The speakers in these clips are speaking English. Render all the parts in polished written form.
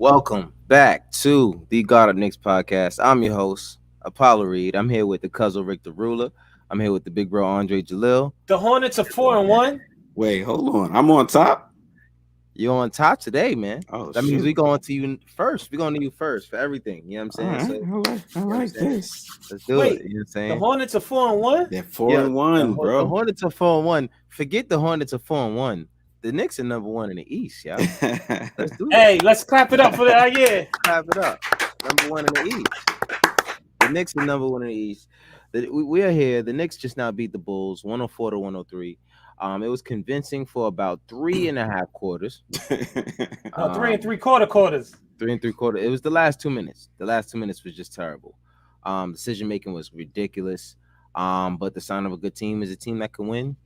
Welcome back to the God of Knicks podcast. I'm your host, Apollo Reed. I'm here with the cousin Rick the Ruler. I'm here with the big bro Andre Jalil. The Hornets are 4-1. Wait, hold on. I'm on top. You're on top today, man. Oh, That means shoot. we going to you first. We're going to you first for everything. You know what I'm All saying? right, So I you know what I'm like saying? this. Let's do Wait, it. You know what I'm The saying? Hornets are 4-1. They're 4-1, The bro. Hornets are 4-1. Forget the Hornets are 4-1. The Knicks are number one in the East, y'all. Let's do it. Hey, let's clap it up for that. Yeah. Clap it up. Number one in the East. The Knicks are number one in the East. We are here. The Knicks just now beat the Bulls 104-103. It was convincing for about 3.5 quarters. No, 3 3/4 quarters. 3 3/4. It was the last 2 minutes. The last 2 minutes was just terrible. Decision making was ridiculous. But the sign of a good team is a team that can win,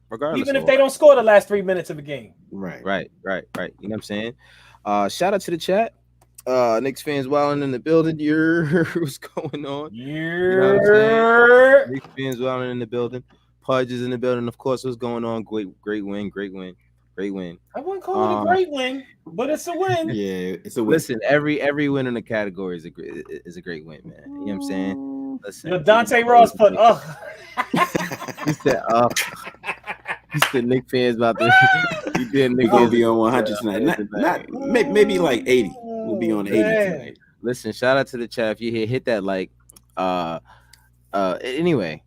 regardless. Even if they don't score the last 3 minutes of the game. Right. Right. You know what I'm saying? Shout out to the chat. Knicks fans wilding in the building. What's going on? You know what I'm saying? Knicks fans wilding in the building. Pudge is in the building. Of course, what's going on? Great win. I wouldn't call it a great win, but it's a win. Yeah, it's a win. Listen, every win in the category is a great win, man. You know what I'm saying? Listen, Yo, Dante Ross put he said, he said Knicks fans about to he did We're gonna niggas be on 100 tonight. Not maybe like 80. We'll be on 80 tonight. Listen, shout out to the chat. If you hit that like. Anyway,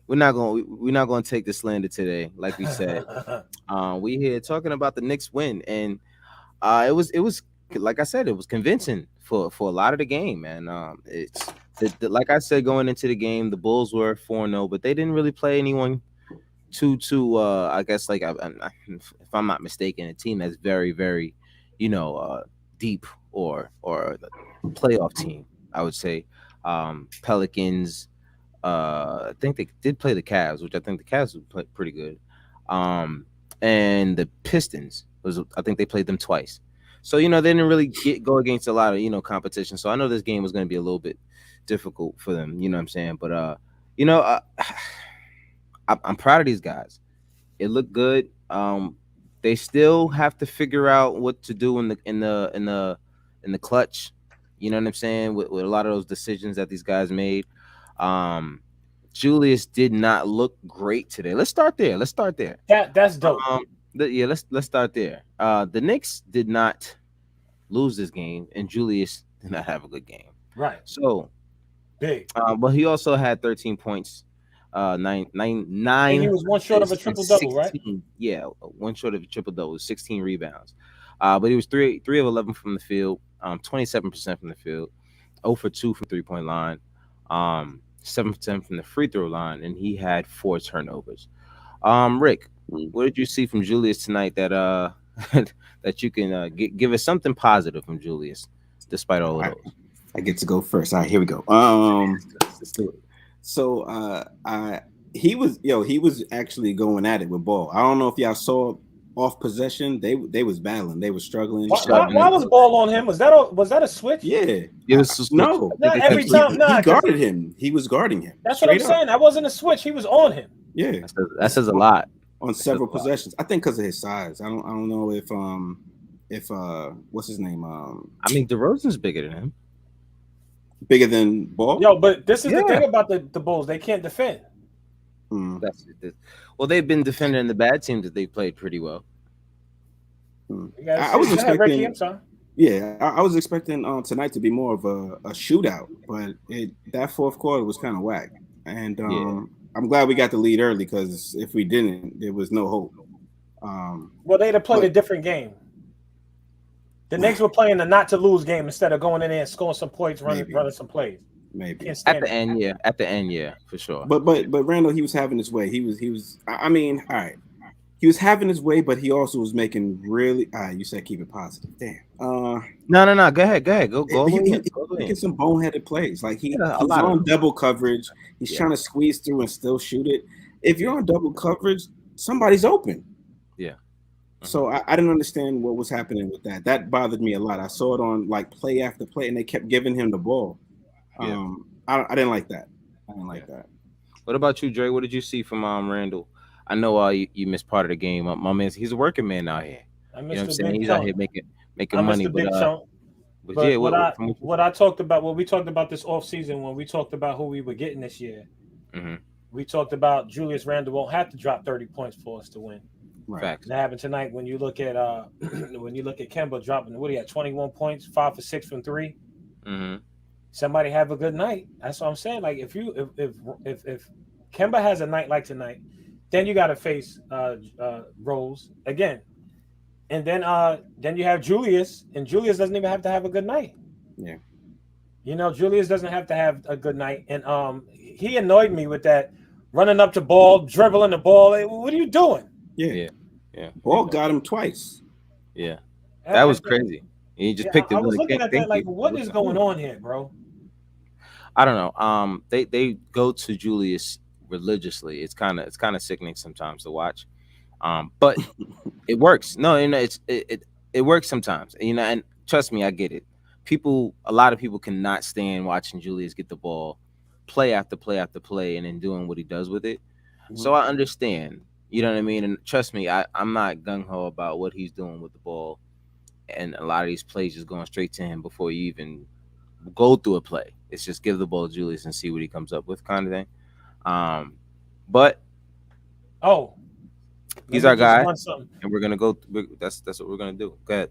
we're not gonna take the slander today, like we said. We here talking about the Knicks win, and it was like I said, it was convincing for a lot of the game, man. It's like I said going into the game, the Bulls were 4-0, but they didn't really play anyone too. I guess like if I'm not mistaken, a team that's very very, deep or the playoff team. I would say Pelicans. I think they did play the Cavs, which I think the Cavs would play pretty good. And the Pistons I think they played them twice. So they didn't really go against a lot of competition. So I know this game was going to be a little bit difficult for them. You know what I'm saying? But I'm proud of these guys. It looked good. They still have to figure out what to do in the clutch. You know what I'm saying? With a lot of those decisions that these guys made. Julius did not look great today. Let's start there. That's dope. Let's start there. The Knicks did not lose this game, and Julius did not have a good game. Right. So big. But he also had 13 points. Nine. And he was one short of a triple double, right? Yeah, one short of a triple double, 16 rebounds. But he was 3 of 11 from the field, 27% from the field, 0 for 2 from 3-point line, 7 for 10 from the free throw line, and he had 4 turnovers. Rick, what did you see from Julius tonight that that you can give us something positive from Julius, despite all of those? I get to go first. All right, here we go. Let's do it. So he was actually going at it with ball. I don't know if y'all saw off possession. They was battling. They was struggling. Why was ball on him? Was that a switch? Yeah. It was No. Not every time. He guarded him. He was guarding him. That's what I'm saying. That wasn't a switch. He was on him. Yeah. That says a lot. On several possessions. I think because of his size. I don't know if what's his name? I mean, DeRozan's bigger than him. Bigger than Ball? Yo, but this is the thing about the Bulls. They can't defend. Well, they've been defending the bad teams that they played pretty well. I was expecting. I was expecting tonight to be more of a shootout, but that fourth quarter was kind of whack. And I'm glad we got the lead early because if we didn't, there was no hope. Well, they'd have played a different game. The Knicks were playing the not to lose game instead of going in there and scoring some points, running some plays. Maybe at the end, for sure. But Randall, he was having his way. He was. I mean, all right. He was having his way, but he also was making really. You said keep it positive. Damn. No. Go ahead. Go. He's making some boneheaded plays. Like he's on double coverage. He's trying to squeeze through and still shoot it. If you're on double coverage, somebody's open. Yeah. So I didn't understand what was happening with that. That bothered me a lot. I saw it on like play after play, and they kept giving him the ball. I didn't like that. That. What about you, Dre? What did you see from Randall? I know you missed part of the game. My man, he's a working man out here. You know what I'm saying? He's out here making money. But But yeah, But what we talked about this off season when we talked about who we were getting this year. Mm-hmm. We talked about Julius Randle won't have to drop 30 points for us to win. Right. Facts. That happened tonight when you look at when you look at Kemba dropping what he had 21 points, 5 for 6 from three. Mm-hmm. Somebody have a good night. That's what I'm saying. Like if Kemba has a night like tonight, then you got to face Rose again, and then you have Julius, and Julius doesn't even have to have a good night. Yeah. Julius doesn't have to have a good night, and he annoyed me with that running up to ball, dribbling the ball. Hey, what are you doing? Yeah. Yeah. Ball got him twice. Yeah. That was I- crazy. He just Yeah, picked it. I was Like, looking at thank that like, you. what is going on here, bro? I don't know. They go to Julius religiously. It's kind of sickening sometimes to watch. But it works. No, it works sometimes. And trust me, I get it. A lot of people cannot stand watching Julius get the ball, play after play after play, and then doing what he does with it. So I understand. You know what I mean? And trust me, I'm not gung ho about what he's doing with the ball. And a lot of these plays just going straight to him before you even go through a play. It's just give the ball to Julius and see what he comes up with, kind of thing. But Oh, he's let our me just guy, run something. and we're gonna go. That's what we're gonna do. Go ahead.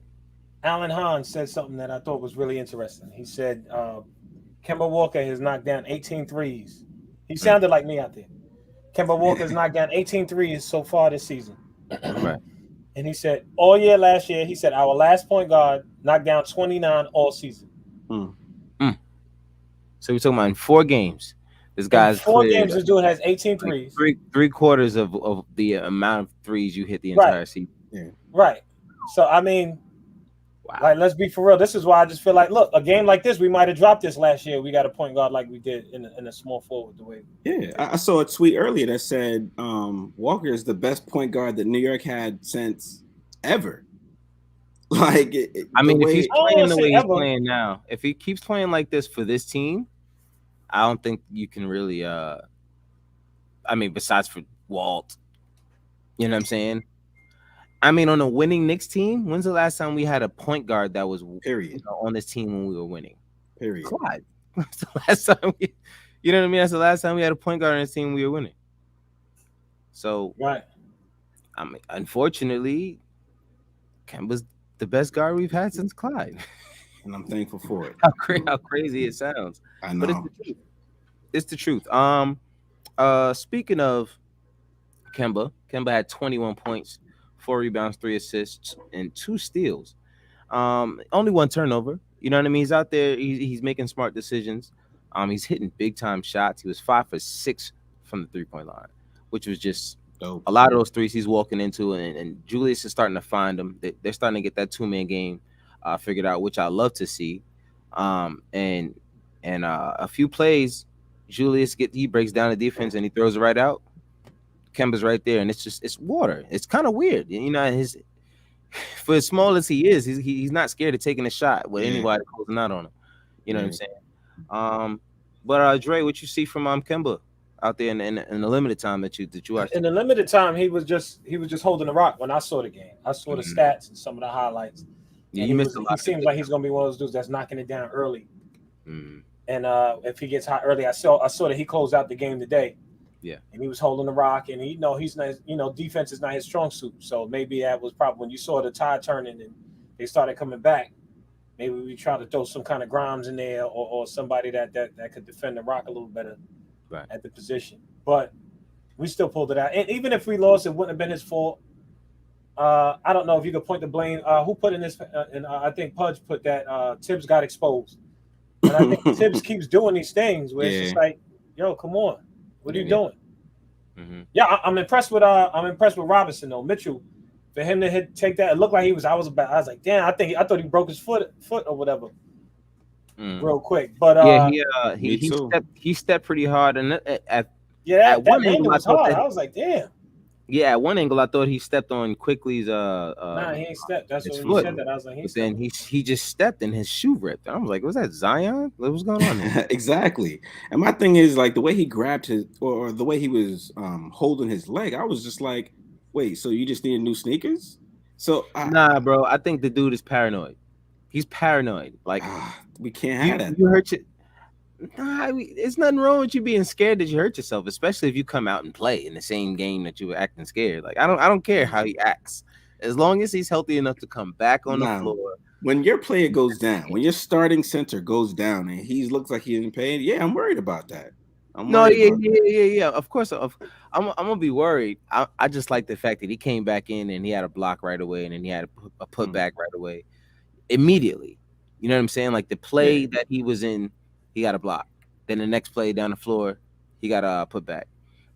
Alan Hahn said something that I thought was really interesting. He said Kemba Walker has knocked down 18 threes. He sounded like me out there. Kemba Walker has knocked down 18 threes so far this season. Right. And he said all year last year, he said our last point guard knocked down 29 all season. So we're talking about in 4 games. This In guy's 4 games, cleared this dude has 18 like threes. three quarters of the amount of threes you hit the Right. entire season. Yeah. Right. So I mean, Wow. like, let's be for real. This is why I just feel like, look, a game like this, we might have dropped this last year. We got a point guard like we did in a small forward the way. Yeah, I saw a tweet earlier that said Walker is the best point guard that New York had since ever. Like, I mean, if he's I don't playing wanna the say way he's ever. playing now, if he keeps playing like this for this team, I don't think you can really. I mean, besides for Walt, you know what I'm saying? I mean, on a winning Knicks team, when's the last time we had a point guard that was period. on this team when we were winning? Period. Clyde. That's the last time you know what I mean? That's the last time we had a point guard on this team we were winning. So, Right. I mean, unfortunately, Kemba's the best guard we've had since Clyde. And I'm thankful for it. How crazy it sounds. I know. But it's the truth. It's the truth. Speaking of Kemba had 21 points, 4 rebounds, 3 assists, and 2 steals. Only 1 turnover. You know what I mean? He's out there. He's making smart decisions. He's hitting big time shots. He was 5 for 6 from the 3-point line, which was just dope. A lot of those threes he's walking into, and Julius is starting to find them. They're starting to get that 2-man game figured out, which I love to see. And a few plays, Julius he breaks down the defense and he throws it right out. Kemba's right there, and it's water. It's kind of weird, you know. For as small as he is, he's not scared of taking a shot with anybody closing out on him. You know what I'm saying? But Dre, what you see from Kemba out there in the limited time that you watched? In the limited time, he was just holding the rock. When I saw the game, I saw the stats and some of the highlights. Yeah, you missed a lot. He seems like he's gonna be one of those dudes that's knocking it down early. Mm. And if he gets hot early, I saw that he closed out the game today. Yeah, and he was holding the rock, and he's not, defense is not his strong suit. So maybe that was probably when you saw the tide turning and they started coming back. Maybe we try to throw some kind of Grimes in there, or somebody that could defend the rock a little better at the position. But we still pulled it out. And even if we lost, it wouldn't have been his fault. I don't know if you could point the blame. Who put in this? And I think Pudge put that Tibbs got exposed. And I think Tibbs keeps doing these things where it's just like, yo, come on. What are you doing? Mm-hmm. Yeah, I'm impressed with Robinson though. Mitchell, for him to take that, it looked like he was. I was like, damn. I thought he broke his foot or whatever, real quick. But he stepped pretty hard, and at that angle was hard. I was like, damn. Yeah, at one angle I thought he stepped on Quickly's nah, he ain't stepped. That's when foot. You said that. I was like, but then he just stepped and his shoe ripped. I was like, was that Zion? What was going on there? Exactly. And my thing is, like, the way he grabbed his, or the way he was holding his leg, I was just like, wait, so you just need new sneakers? So nah, bro, I think the dude is paranoid. He's paranoid. Like We can't have you that you though. hurt your. Nah, it's nothing wrong with you being scared that you hurt yourself, especially if you come out and play in the same game that you were acting scared. Like I don't care how he acts, as long as he's healthy enough to come back on the Now, floor. when your player goes down, when your starting center goes down and he looks like he's in pain, yeah, I'm worried about that. I'm No, worried yeah, about yeah, that. yeah, yeah. Of course, I'm gonna be worried. I just like the fact that he came back in and he had a block right away, and then he had a Mm, putback right away, immediately. You know what I'm saying? Like the play yeah, that he was in, he got a block. Then the next play down the floor, he got a putback.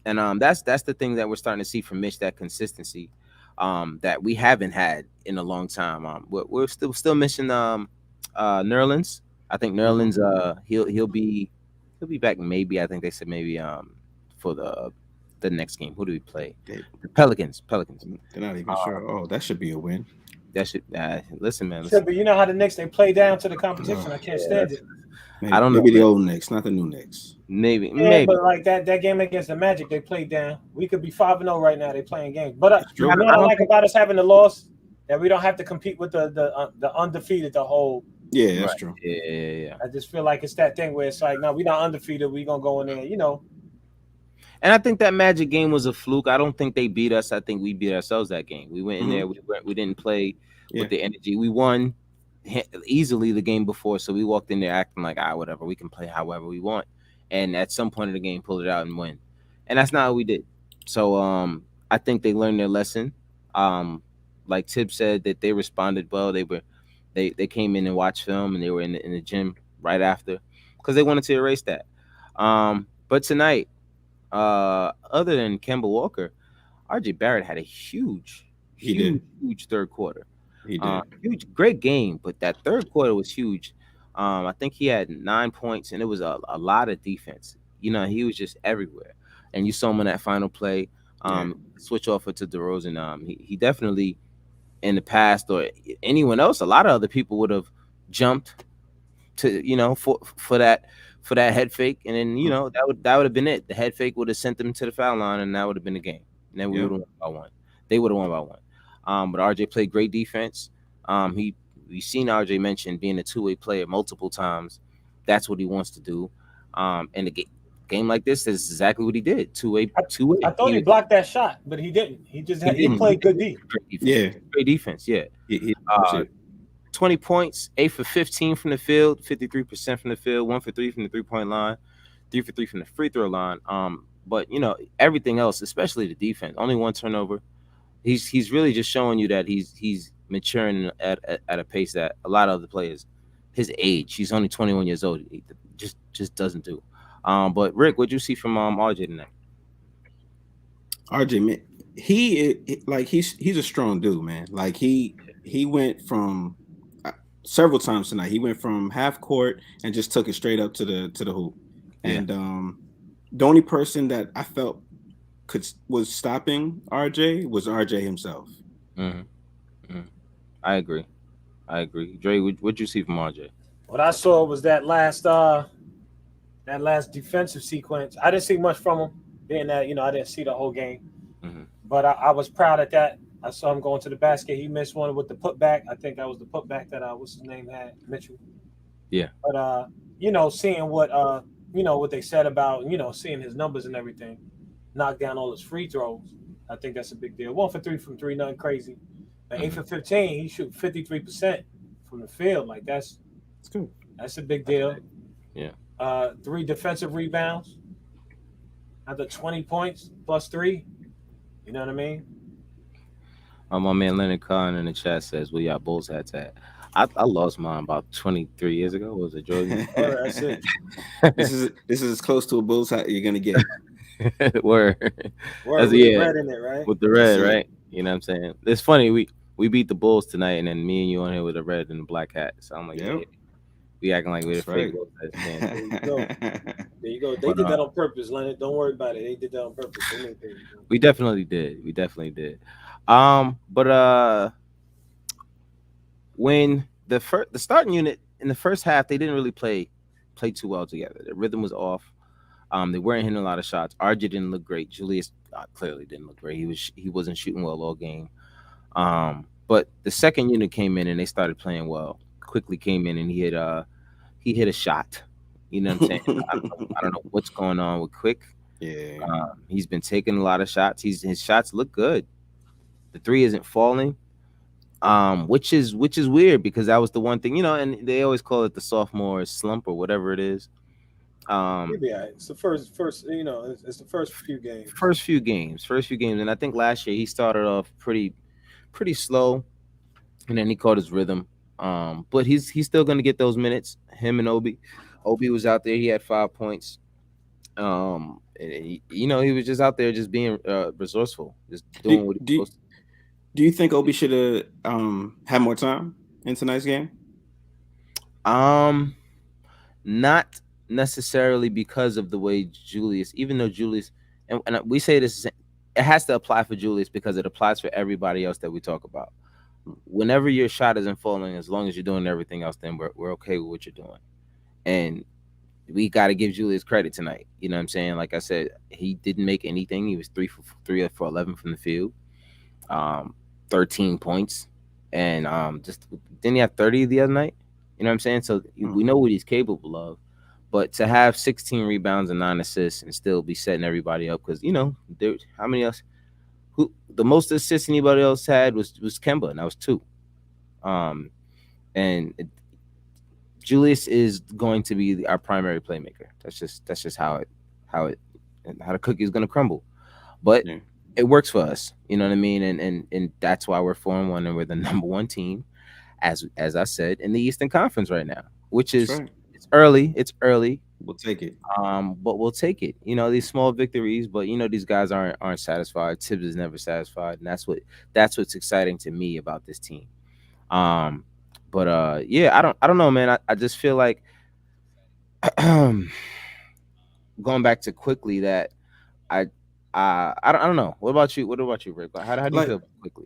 And that's the thing that we're starting to see from Mitch, that consistency, that we haven't had in a long time. We're still missing Nerlens. I think hmm Nerlens he'll be back, maybe. I think they said maybe for the next game. Who do we play? they, The Pelicans. they're not even Uh, sure. Oh, that should be a win. that should listen, man. Should Listen. be. You know how the Knicks they play down to the competition. Oh, I can't Yeah, stand it. I maybe don't know, maybe the man. old Knicks, not the new Knicks. Maybe, Yeah, maybe. but like that game against the Magic, they played down. We could be 5-0 right now. They playing games, but It's you true. know what I I don't like think. about us having the loss that we don't have to compete with the undefeated the whole. Yeah, that's Right. true. Yeah, yeah, yeah, yeah. I just feel like it's that thing where it's like, no, we not undefeated. We gonna go in there, you know. And I think that Magic game was a fluke. I don't think they beat us. I think we beat ourselves that game. We went in Hmm there. We didn't play with Yeah, the energy. We won easily the game before, so we walked in there acting like, whatever. We can play however we want. And at some point of the game, pull it out and win. And that's not what we did. So I think they learned their lesson. Um, like Tib said, that they responded well. They came in and watched film, and they were in the gym right after because they wanted to erase that. But tonight, other than Kemba Walker, RJ Barrett had a huge, he did. huge, huge third quarter. He did. Huge, great game, but that third quarter was huge. I think he had 9 points, and it was a lot of defense. He was just everywhere, and you saw him in that final play. Yeah. Switch offer to DeRozan. He definitely, in the past, or anyone else, a lot of other people would have jumped to for that head fake, and then Mhm. that would have been it. The head fake would have sent them to the foul line, and that would have been the game. And then we Yeah. would have won by one. They would have won by one. But RJ played great defense. We've seen RJ mention being a two-way player multiple times. That's what he wants to do. And a game like this is exactly what he did. Two-way, I, I two-way. thought he blocked that shot, but he didn't. He He didn't. played good D. Great defense. Yeah. Great defense. Yeah. He Uh, shit. 20 points, 8 for 15 from the field, 53% from the field, 1 for 3 from the three-point line, 3 for 3 from the free throw line. But everything else, especially the defense, only one turnover. He's really just showing you that he's maturing at a pace that a lot of other players his age. He's only 21 years old. He just doesn't do. But Rick, what'd you see from RJ tonight? RJ, man, like he's a strong dude, man. Like he went from several times tonight. He went from half court and just took it straight up to the hoop. Yeah. And the only person that I felt was stopping RJ was RJ himself. hmm hmm I agree. I agree. Dre, what'd you see from RJ? What I saw was that last defensive sequence. I didn't see much from him, being that I didn't see the whole game, hmm but I was proud at that. I saw him going to the basket. He missed one with the putback. I think that was the putback that what's his name had Mitchell. Yeah. But seeing what they said about seeing his numbers and everything, knock down all his free throws. I think that's a big deal. 1 for 3 from three, nothing crazy. But 8 for 15, he shoot 53% from the field. Like It's good. that's a big deal. Yeah. 3 defensive rebounds. Another 20 points plus 3. You know what I mean? My man Leonard Khan in the chat says, "Where y'all Bulls hats at?" I lost mine about 23 years ago. Was it Jordan? Oh, that's it. This is as close to a bull's hat you're gonna get. Word. Word That's with the yeah. red in it, right? With the That's red, it. right? You know what I'm saying? It's funny. We beat the Bulls tonight, and then me and you on here with a red and a black hat. So I'm like, Yep. yeah, we acting like we're the That's fake right. Bulls hats, man. There you go. There you go. They But, did that on purpose, Leonard. Don't worry about it. They did that on purpose. They made things. we definitely did. We definitely did. But when the starting unit in the first half, they didn't really play too well together. The rhythm was off. They weren't hitting a lot of shots. RJ didn't look great. Julius clearly didn't look great. He wasn't shooting well all game. But the second unit came in and they started playing well. Quickly came in and he hit a shot. You know what I'm saying? I don't know what's going on with Quick. Yeah. He's been taking a lot of shots. His shots look good. The three isn't falling. Which is weird because that was the one thing, and they always call it the sophomore slump or whatever it is. He'll Um, be all right. It's the first. It's the first few games. first few games, and I think last year he started off pretty slow, and then he caught his rhythm. But he's still gonna get those minutes. Him and Obi was out there. He had 5 points. And he was just out there just being resourceful, just do, doing what he's do supposed to. do you think Obi should have had more time in tonight's game? Not necessarily because of the way Julius, even though Julius, and we say this, it has to apply for Julius because it applies for everybody else that we talk about. Whenever your shot isn't falling, as long as you're doing everything else, then we're okay with what you're doing. And we got to give Julius credit tonight. You know what I'm saying? Like I said, he didn't make anything. He was 3 for 11 from the field, um, 13 points, and just didn't he have 30 the other night? You know what I'm saying? So we know what he's capable of. But to have 16 rebounds and 9 assists and still be setting everybody up, because how many else? Who the most assists anybody else had was Kemba, and that was two. Um, and Julius is going to be our primary playmaker. That's just how the cookie is going to crumble. But Yeah, it works for us. You know what I mean? And that's why we're 4-1 and we're the number one team, as I said, in the Eastern Conference right now. Which that's is right. it's early. It's early. We'll take it. But we'll take it. These small victories, but these guys aren't satisfied. Tibbs is never satisfied, and that's what's exciting to me about this team. Um, but yeah, I don't know, man. I just feel like going back to quickly that I I don't know. What about you? What about you, Rick? How do you Like feel quickly?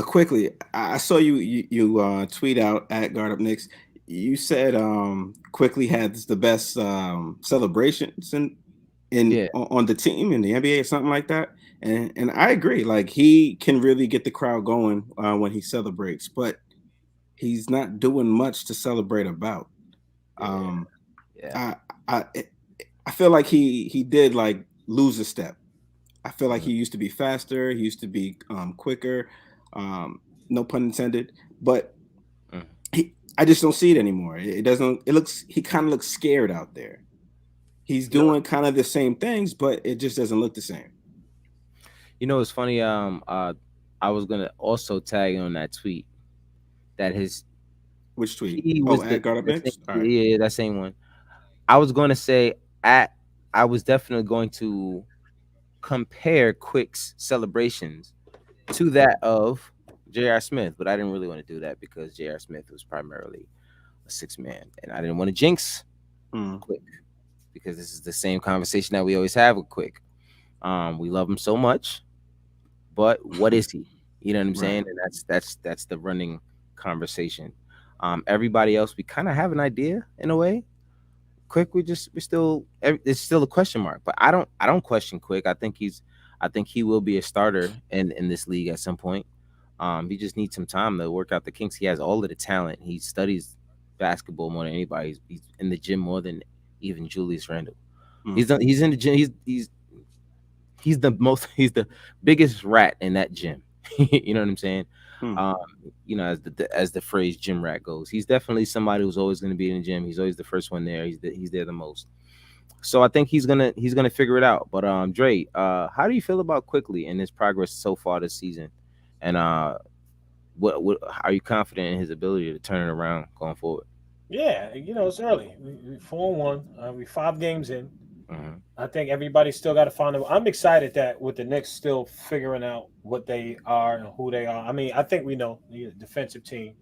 quickly, I saw you tweet out at Guard Up Knicks. You said quickly had the best celebrations Yeah, on the team in the NBA or something like that. And I agree. Like he can really get the crowd going when he celebrates, but he's not doing much to celebrate about. yeah, Um, yeah. I I I feel like he did like lose a step. I feel like Mhm, he used to be faster. He used to be quicker. No pun intended. But mhm. I just don't see it anymore. It doesn't. It looks. He kind of looks scared out there. He's You know, doing kind of the same things, but it just doesn't look the same. it's funny. I was gonna also tag on that tweet that his Which tweet? he Oh, was at Guard Up the same, Next. All right. yeah, yeah, that same one. I was going to say at I was definitely going to compare Quick's celebrations to that of J.R. Smith, but I didn't really want to do that because J.R. Smith was primarily a six man, and I didn't want to jinx Mm, Quick because this is the same conversation that we always have with Quick. We love him so much, but what is he? You know what I'm saying? right. And that's the running conversation. Everybody else, we kind of have an idea in a way. Quick, we still it's still a question mark. But I don't question Quick. I think he will be a starter in this league at some point. He just needs some time to work out the kinks. He has all of the talent. He studies basketball more than anybody. He's in the gym more than even Julius Randle. Mm, He's in the gym. He's the most he's the biggest rat in that gym. You know what I'm saying? mm, Um, as the phrase gym rat goes, he's definitely somebody who's always going to be in the gym. He's always the first one there. He's there the most. So I think he's gonna figure it out. But Dre, how do you feel about quickly in his progress so far this season? And what are you confident in his ability to turn it around going forward? Yeah, it's early. We 4-1. We 5 games in. Hmm. I think everybody's still got to find them. I'm excited that with the Knicks still figuring out what they are and who they are. I mean, I think we know the defensive team,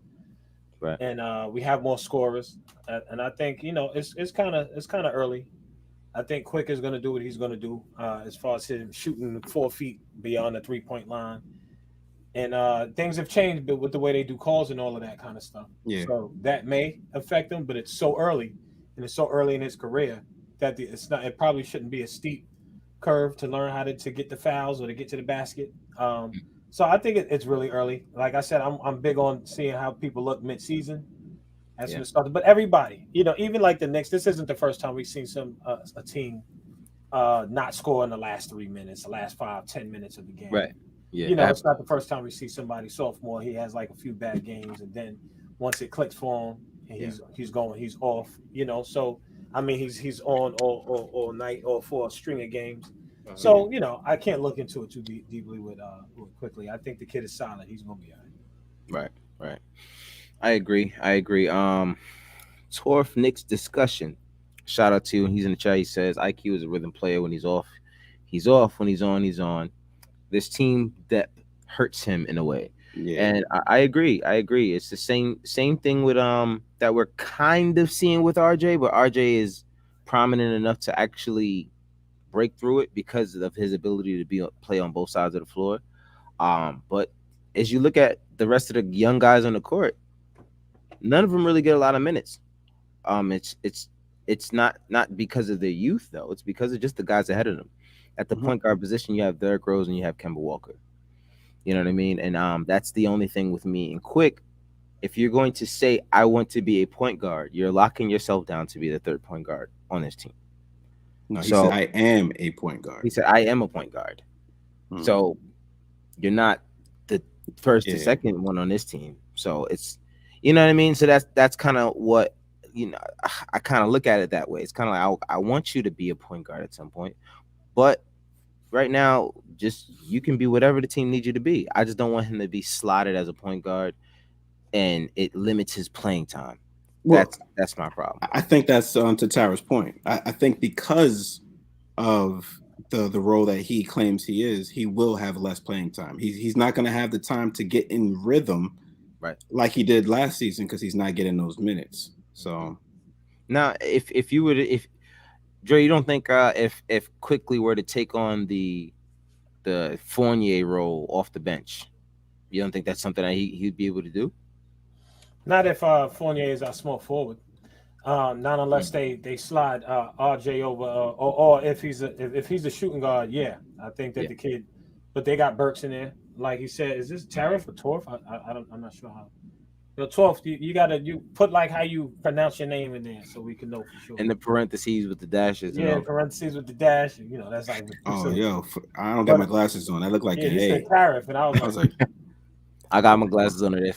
Right. and we have more scorers. And I think it's kind of early. I think Quick is going to do what he's going to do as far as him shooting 4 feet beyond the 3 point line. And things have changed with the way they do calls and all of that kind of stuff. yeah. So that may affect him, but it's so early, and it's so early in his career that it's not. It probably shouldn't be a steep curve to learn how to get the fouls or to get to the basket. So I think it's really early. Like I said, I'm big on seeing how people look mid-season. That's when Yeah. it started. But everybody, even like the Knicks, this isn't the first time we've seen a team not score in the last 3 minutes, the last 5, 10 minutes of the game. Right. Yeah. It's not the first time we see somebody sophomore. He has like a few bad games, and then once it clicks for him, and Yeah. he's off. So I mean, he's on all night or for a string of games. Uh-huh. So I can't look into it too deeply with quickly. I think the kid is solid. He's gonna be all right. Right. Right. I agree. I agree. Torf Knicks discussion. Shout out to you. He's in the chat. He says IQ is a rhythm player. When he's off, he's off. When he's on, he's on. This team depth hurts him in a way. Yeah. And I agree. I agree. It's the same thing with that we're kind of seeing with RJ, but RJ is prominent enough to actually break through it because of his ability to play on both sides of the floor. But as you look at the rest of the young guys on the court, none of them really get a lot of minutes. It's not because of their youth though. It's because of just the guys ahead of them. At the point guard position, you have Derrick Rose and you have Kemba Walker. You know what I mean? And that's the only thing with me. And quick, if you're going to say I want to be a point guard, you're locking yourself down to be the third point guard on this team. No, he So said I am a point guard. he said I am a point guard. So you're not the first or second one on this team. So it's, you know what I mean? So that's kind of what, I kind of look at it that way. It's kind of like I want you to be a point guard at some point, but right now, just you can be whatever the team needs you to be. I just don't want him to be slotted as a point guard, and it limits his playing time. Well, that's my problem. I think that's to Tara's point. I think because of the role that he claims he is, he will have less playing time. He's not going to have the time to get in rhythm, right, like he did last season because he's not getting those minutes. So now, if you would, if Dre, you don't think if Quickly were to take on the Fournier role off the bench, you don't think that's something that he'd be able to do? Not if Fournier is our small forward. Not unless they slide RJ over, or if he's a shooting guard. Yeah, I think that the kid, but they got Burks in there. Like he said, is this Tariff or Torf? I'm not sure how. Torf, you put like how you pronounce your name in there so we can know for sure. In the parentheses with the dashes. Yeah, parentheses with the dash. That's like. Oh, yo, I don't got my glasses on. I look like he said Tariff, and I was like, I got my glasses on today.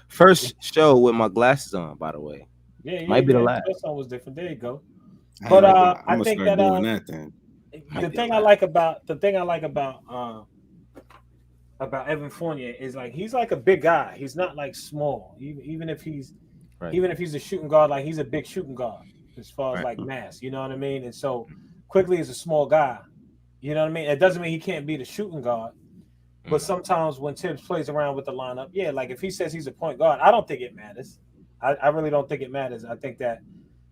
First show with my glasses on, by the way. Yeah, might be the last. First one was different. There you go. But I think that the thing I like about Evan Fournier is like he's like a big guy. He's not like small. Even if he's a shooting guard, like he's a big shooting guard as far as like mass. You know what I mean? And so Quickly is a small guy. You know what I mean? It doesn't mean he can't be the shooting guard. But sometimes when Tibbs plays around with the lineup, like if he says he's a point guard, I don't think it matters. I really don't think it matters. I think that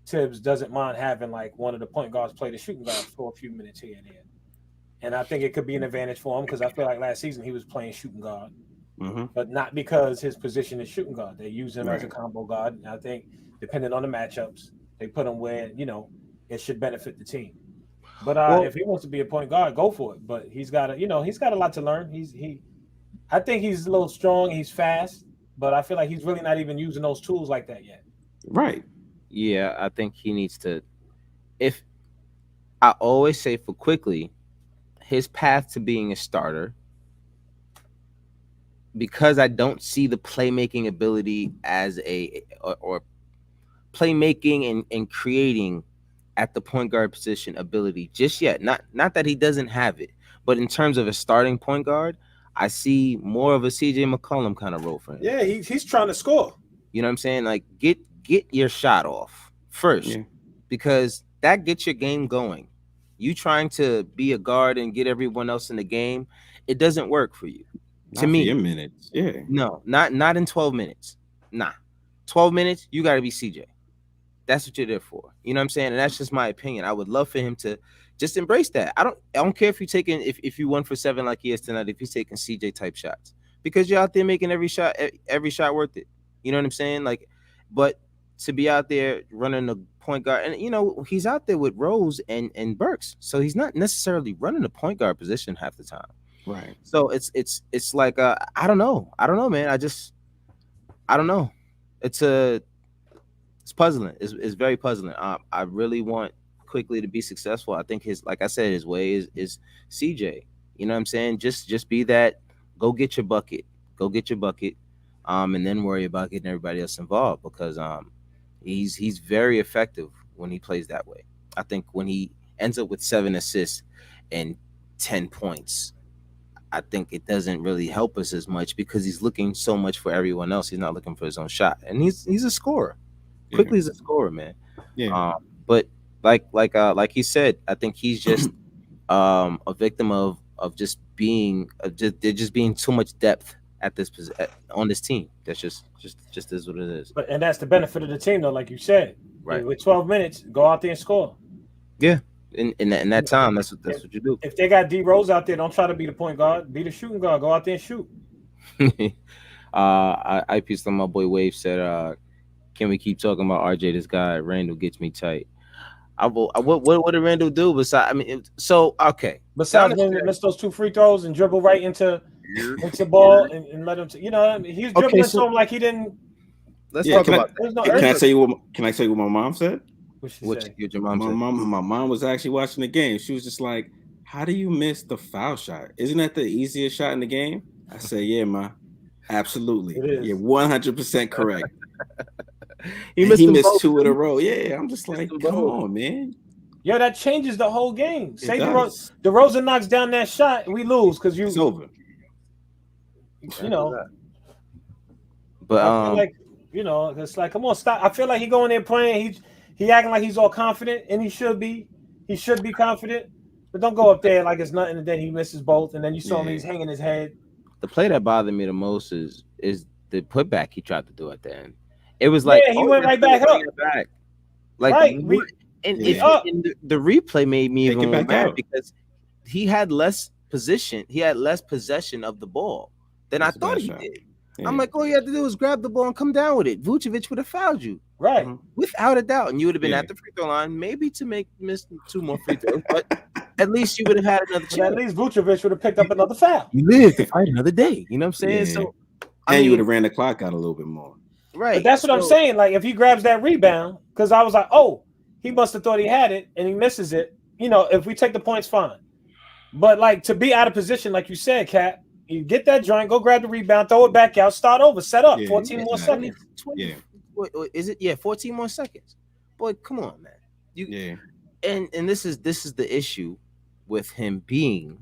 Tibbs doesn't mind having like one of the point guards play the shooting guard for a few minutes here and there. And I think it could be an advantage for him because I feel like last season he was playing shooting guard, but not because his position is shooting guard. They use him as a combo guard. And I think depending on the matchups, they put him where, it should benefit the team. But if he wants to be a point guard, go for it. But he's got a lot to learn. I think he's a little strong. He's fast, but I feel like he's really not even using those tools like that yet. Right. Yeah, I think he needs to. If I always say for Quickly, his path to being a starter, because I don't see the playmaking ability as or playmaking and creating at the point guard position ability just yet. Not that he doesn't have it, but in terms of a starting point guard, I see more of a CJ McCollum kind of role for him. Yeah, he's trying to score. You know what I'm saying? Like get your shot off first, because that gets your game going. You trying to be a guard and get everyone else in the game, it doesn't work for you. To me, for your minutes. Yeah. No, not in 12 minutes. Nah. 12 minutes, you got to be CJ. That's what you're there for. You know what I'm saying? And that's just my opinion. I would love for him to just embrace that. I don't care if you're taking if you 1 for 7 like he is tonight, if he's taking CJ type shots, because you're out there making every shot worth it. You know what I'm saying? Like, but to be out there running the point guard, and he's out there with Rose and Burks, so he's not necessarily running the point guard position half the time. Right. So it's like I don't know, man. I don't know. It's puzzling. It's very puzzling. I really want quickly to be successful. I think his, like I said, his way is CJ. You know what I'm saying? Just be that. Go get your bucket. Go get your bucket. And then worry about getting everybody else involved because he's very effective when he plays that way. I think when he ends up with 7 assists and 10 points, I think it doesn't really help us as much because he's looking so much for everyone else. He's not looking for his own shot, and he's a scorer. Yeah. Quickly, he's a scorer, man. Yeah. But like he said, I think he's just a victim of just being just there just being too much depth at on this team. That's just is what it is. But and that's the benefit of the team, though. Like you said, Right. with 12 minutes, go out there and score. Yeah. In that time, that's what you do. If they got D Rose out there, don't try to be the point guard. Be the shooting guard. Go out there and shoot. I pieced on my boy Wave said, "Can we keep talking about RJ? This guy Randall gets me tight." What did Randall do besides? I mean, so okay. Besides, miss those 2 free throws and dribble right into ball and let him. You know, I mean, he's dribbling so like he didn't. Let's talk about that. Can I tell you what my mom said? What your mom said? My mom was actually watching the game. She was just like, "How do you miss the foul shot? Isn't that the easiest shot in the game?" I said, "Yeah, ma, absolutely. You're 100% correct." he missed 2 in a row. Yeah, I'm just like, come on, man. Yo, that changes the whole game. Say DeRozan knocks down that shot, we lose because it's over. You know, but I feel like it's like, come on, stop. I feel like he going there playing. He acting like he's all confident, and he should be. He should be confident, but don't go up there like it's nothing, and then he misses both, and then you saw him, he's hanging his head. The play that bothered me the most is the putback he tried to do at the end. It was like he went right back up. Like right. The replay made me even more mad because he had less position. He had less possession of the ball than I thought he did. Yeah. I'm like, all you had to do was grab the ball and come down with it. Vucevic would have fouled you, right, without a doubt, and you would have been at the free throw line, maybe to miss 2 more free throws, but at least you would have had another chance. At least Vucevic would have picked up another foul. You live to fight another day. You know what I'm saying? Yeah. So, you would have ran the clock out a little bit more. Right. But that's what I'm saying. Like, if he grabs that rebound, because I was like, oh, he must have thought he had it, and he misses it. You know, if we take the points, fine. But, like, to be out of position, like you said, Kat, you get that joint, go grab the rebound, throw it back out, start over, set up, 14 more seconds. 20, is it? Yeah, 14 more seconds. Boy, come on, man. And this is the issue with him being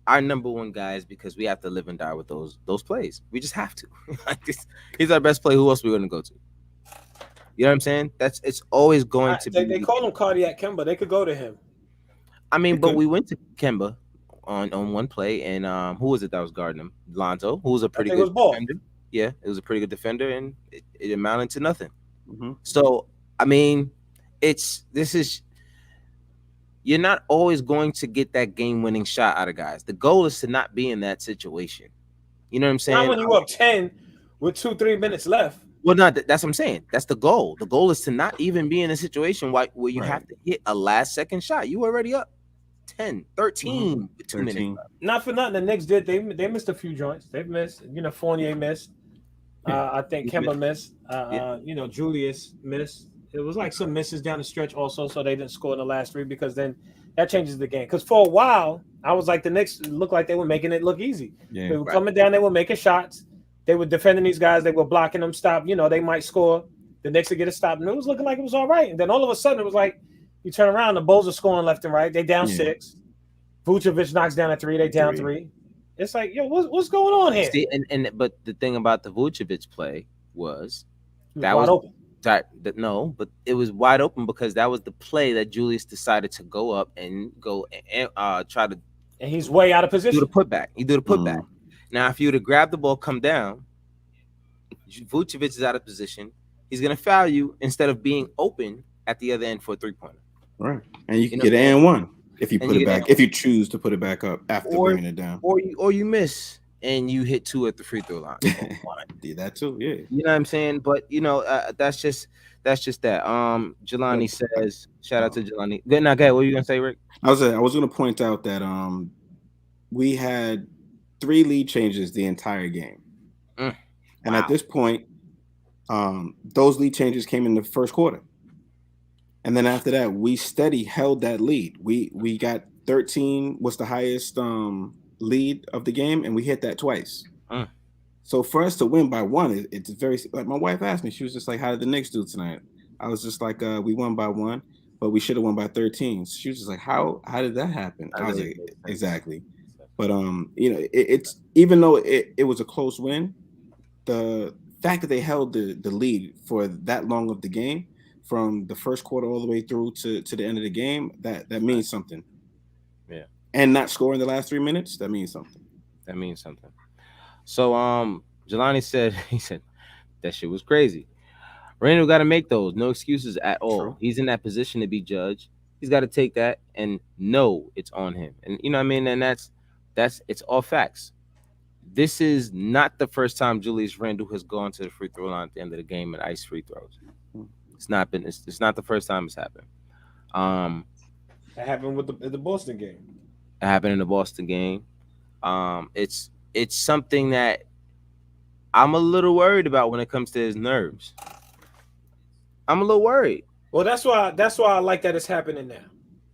our number one guys because we have to live and die with those plays. We just have to. He's our best player. Who else are we going to go to? You know what I'm saying? It's always going to be. They call him Cardiac Kemba. They could go to him. I mean, but we went to Kemba on one play, and who was it that was guarding him? Lonzo, who was a pretty good defender. Yeah, it was a pretty good defender, and it amounted to nothing. Mm-hmm. So, I mean, you're not always going to get that game-winning shot out of guys. The goal is to not be in that situation. You know what I'm saying? Not when you're up 10 with 2-3 minutes left. Well, that's what I'm saying. That's the goal. The goal is to not even be in a situation where you have to hit a last-second shot. You already up 10, 13 with 2 minutes left. Not for nothing. The Knicks did. They missed a few joints. They've missed. Fournier missed. I think Kemba missed. Julius missed. It was like some misses down the stretch also, so they didn't score in the last 3 because then that changes the game. Because for a while, I was like, the Knicks looked like they were making it look easy. Yeah, they were coming down. They were making shots. They were defending these guys. They were blocking them. Stop. They might score. The Knicks would get a stop. And it was looking like it was all right. And then all of a sudden, it was like you turn around, the Bulls are scoring left and right. They down 6. Vucevic knocks down a 3. They down 3. It's like, yo, what's going on here? See, but the thing about the Vucevic play was that was wide open. No, but it was wide open because that was the play that Julius decided to go up and go and try to. And he's way out of position. Do the putback. He do the putback. Now, if you would have grabbed the ball, come down, Vucevic is out of position. He's gonna foul you instead of being open at the other end for a 3-pointer. Right, and you can get an one if you put it back. If you choose to put it back up after bringing it down, or you miss and you hit 2 at the free throw line. Did that too? Yeah. You know what I'm saying? But that's just that. Jelani says, shout out to Jelani. Then okay, what were you gonna say, Rick? I was gonna point out that we had 3 lead changes the entire game. And at this point, Those lead changes came in the first quarter. And then after that, we steady held that lead. We got 13 was the highest lead of the game, and we hit that twice. So for us to win by one, it's very like my wife asked me. She was just like, "How did the Knicks do tonight?" I was just like, "We won by one, but we should have won by 13." She was just like, "How did that happen?" I was like, "Exactly." But it's even though it was a close win, the fact that they held the lead for that long of the game, from the first quarter all the way through to the end of the game, that means something. Yeah. And not scoring the last 3 minutes, that means something. That means something. So Jelani said he said that shit was crazy. Randall got to make those. No excuses at all. True. He's in that position to be judged. He's got to take that and know it's on him. And you know what I mean? And that's it's all facts. This is not the first time Julius Randle has gone to the free throw line at the end of the game and ice free throws. It's not the first time it's happened. That happened with the Boston game. It happened in the Boston game. It's something that I'm a little worried about when it comes to his nerves. I'm a little worried. Well, that's why I like that it's happening now.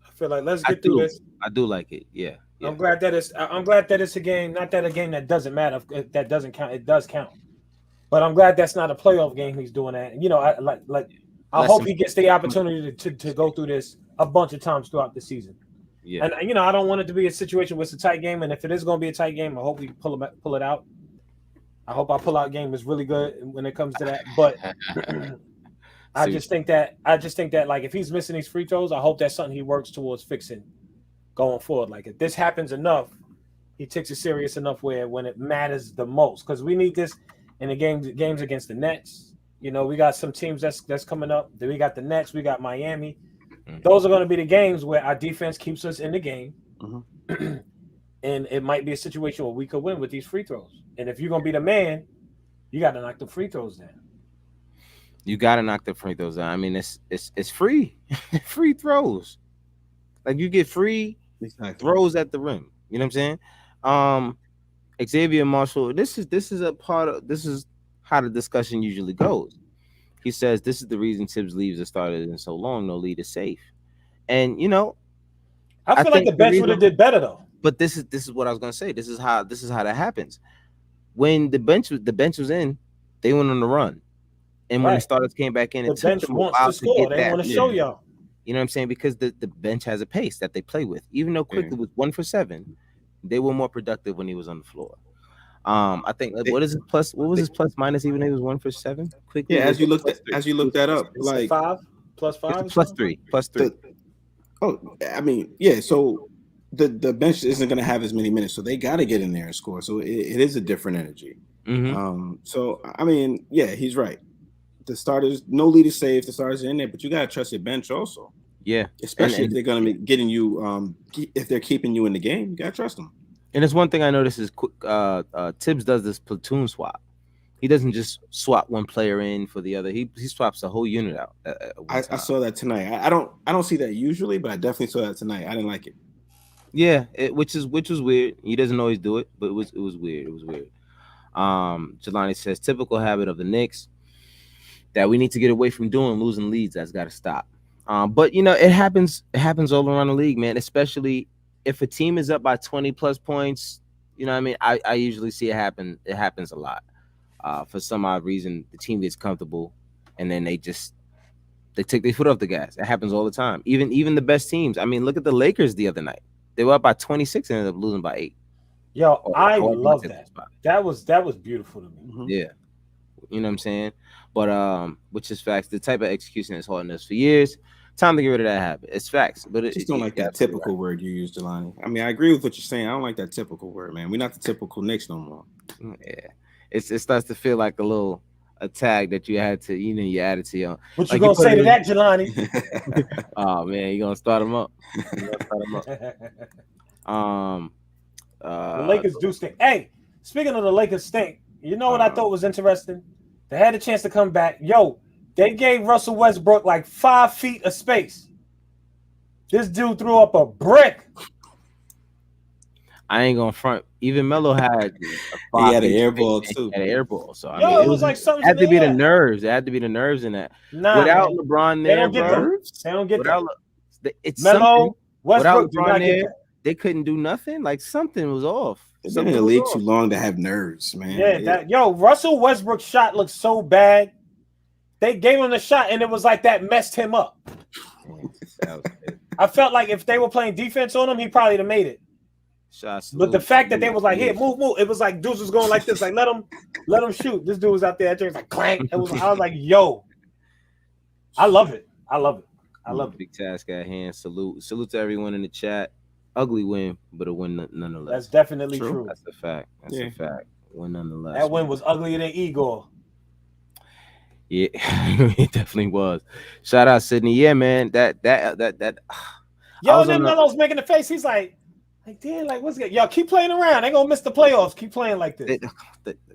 I feel like let's get through this. I do like it. Yeah. I'm glad that it's a game, not that a game that doesn't matter, that doesn't count. It does count. But I'm glad that's not a playoff game he's doing that. You know, I hope he gets the opportunity to go through this a bunch of times throughout the season. Yeah. And I don't want it to be a situation where it's a tight game. And if it is going to be a tight game, I hope we pull it out. I hope our pull-out game is really good when it comes to that. But I just think that like if he's missing these free throws, I hope that's something he works towards fixing going forward. Like if this happens enough, he takes it serious enough where when it matters the most, because we need this in the games against the Nets. You know, we got some teams that's coming up. Then we got the Nets, we got Miami. Those are going to be the games where our defense keeps us in the game. And it might be a situation where we could win with these free throws. And if you're going to be the man, you got to knock the free throws down. You got to knock the free throws down. I mean, it's free. Free throws. Like you get free throws at the rim. You know what I'm saying? Xavier Marshall, this is how the discussion usually goes. He says this is the reason Tibbs leaves has started in so long. No lead is safe. And you know, I feel like the bench would have did better though. But this is what I was gonna say. This is how that happens. When the bench was in, they went on the run, and when the starters came back in, the bench wants to score. They want to show y'all. You know what I'm saying? Because the bench has a pace that they play with. Even though Quickly was 1 for 7, they were more productive when he was on the floor. I think what was his plus minus even though he was 1 for 7? Quickly, as you look that up, like 5 plus 5 plus 3. I mean, yeah. So the bench isn't going to have as many minutes, so they got to get in there and score. So it is a different energy. So I mean, yeah, he's right. The starters, no lead is safe. The starters are in there, but you got to trust your bench also. Yeah, especially if they're going to be getting you, if they're keeping you in the game, you got to trust them. And it's one thing I noticed is Tibbs does this platoon swap. He doesn't just swap one player in for the other. He swaps the whole unit out. I saw that tonight. I don't see that usually, but I definitely saw that tonight. I didn't like it. Yeah, which was weird. He doesn't always do it, but it was weird. It was weird. Jelani says typical habit of the Knicks that we need to get away from doing, losing leads. That's got to stop. But you know, it happens all around the league, man. Especially if a team is up by 20 plus points. You know what I mean? I usually see it happen. It happens a lot. For some odd reason, the team gets comfortable, and then they take their foot off the gas. It happens all the time. Even the best teams. I mean, look at the Lakers the other night. They were up by 26 and ended up losing by 8. Yo, I love that. That was beautiful to me. Yeah, you know what I'm saying. But which is facts. The type of execution that's haunting us for years. Time to get rid of that habit. It's facts. But just don't like that typical word you use, Jelani. I mean, I agree with what you're saying. I don't like that typical word, man. We're not the typical Knicks no more. Yeah, it starts to feel like a tag that you had to, you added to your. What you gonna say to that, Jelani? Oh man, you gonna start them up. The Lakers do stink. Hey, speaking of the Lakers stink, you know what I thought was interesting? They had a chance to come back. Yo, they gave Russell Westbrook like 5 feet of space. This dude threw up a brick. I ain't gonna front. Even Melo had a He five had an game air straight ball and too. he had an air ball. So I Yo, mean, it was like something's in had the to be the air. nerves. It had to be the nerves in that. Nah, Without man. LeBron They there, don't get bro. that. Nerves? They don't get Without it's something. Melo, Without Westbrook do LeBron not get there, that. they couldn't do nothing. Like something was off. They've been in Something the was league off. too long to have nerves, man. Yeah, Russell Westbrook's shot looked so bad. They gave him the shot, and it was like that messed him up. I felt like if they were playing defense on him, he probably would have made it. But the fact that they was like, "Here, move," it was like dudes was going like this, like let him shoot. This dude was out there, like clank. I was like, "Yo, I love it. I love it. I love it." Big task at hand. Salute to everyone in the chat. Ugly win, but a win nonetheless. That's definitely true. That's a fact. That's a fact. Win nonetheless. That win was uglier than Igor. Yeah, it definitely was. Shout out Sydney. Yeah, man. That. Yo, and then Melo's making the face. He's like, damn, like what's good? Y'all keep playing around. They gonna miss the playoffs. Keep playing like this.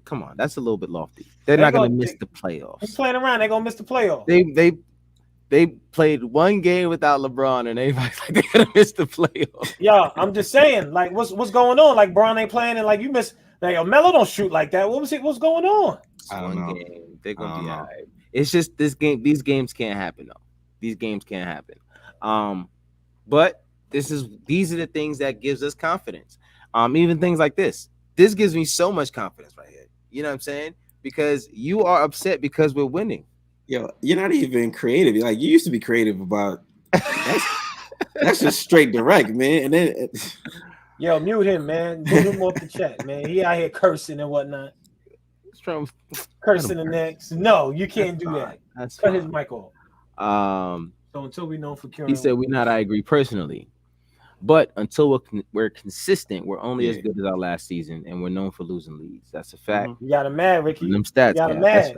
Come on, that's a little bit lofty. They're not gonna miss the playoffs. Keep playing around. They're gonna miss the playoffs. They played one game without LeBron, and everybody's like they're gonna miss the playoffs. Yo, I'm just saying, like, what's going on? Like, Bron ain't playing, and like you miss. Like, yo, Melo don't shoot like that. What's going on? I don't know. Game. They're gonna be all right. It's just this game. These games can't happen though. These games can't happen. But these are the things that gives us confidence. Even things like this. This gives me so much confidence right here. You know what I'm saying? Because you are upset because we're winning. Yo, you're not even creative. Like you used to be creative about. That's just straight direct, man. And then, yo, mute him, man. Mute him off the chat, man. He out here cursing and whatnot. Cursing the Knicks. No, you can't do that. Cut his mic off. So until we know for curing, he said we're not. I agree personally, but until we're consistent, we're only as good as our last season, and we're known for losing leads. That's a fact. You got him mad, Ricky. Them stats. You got him mad.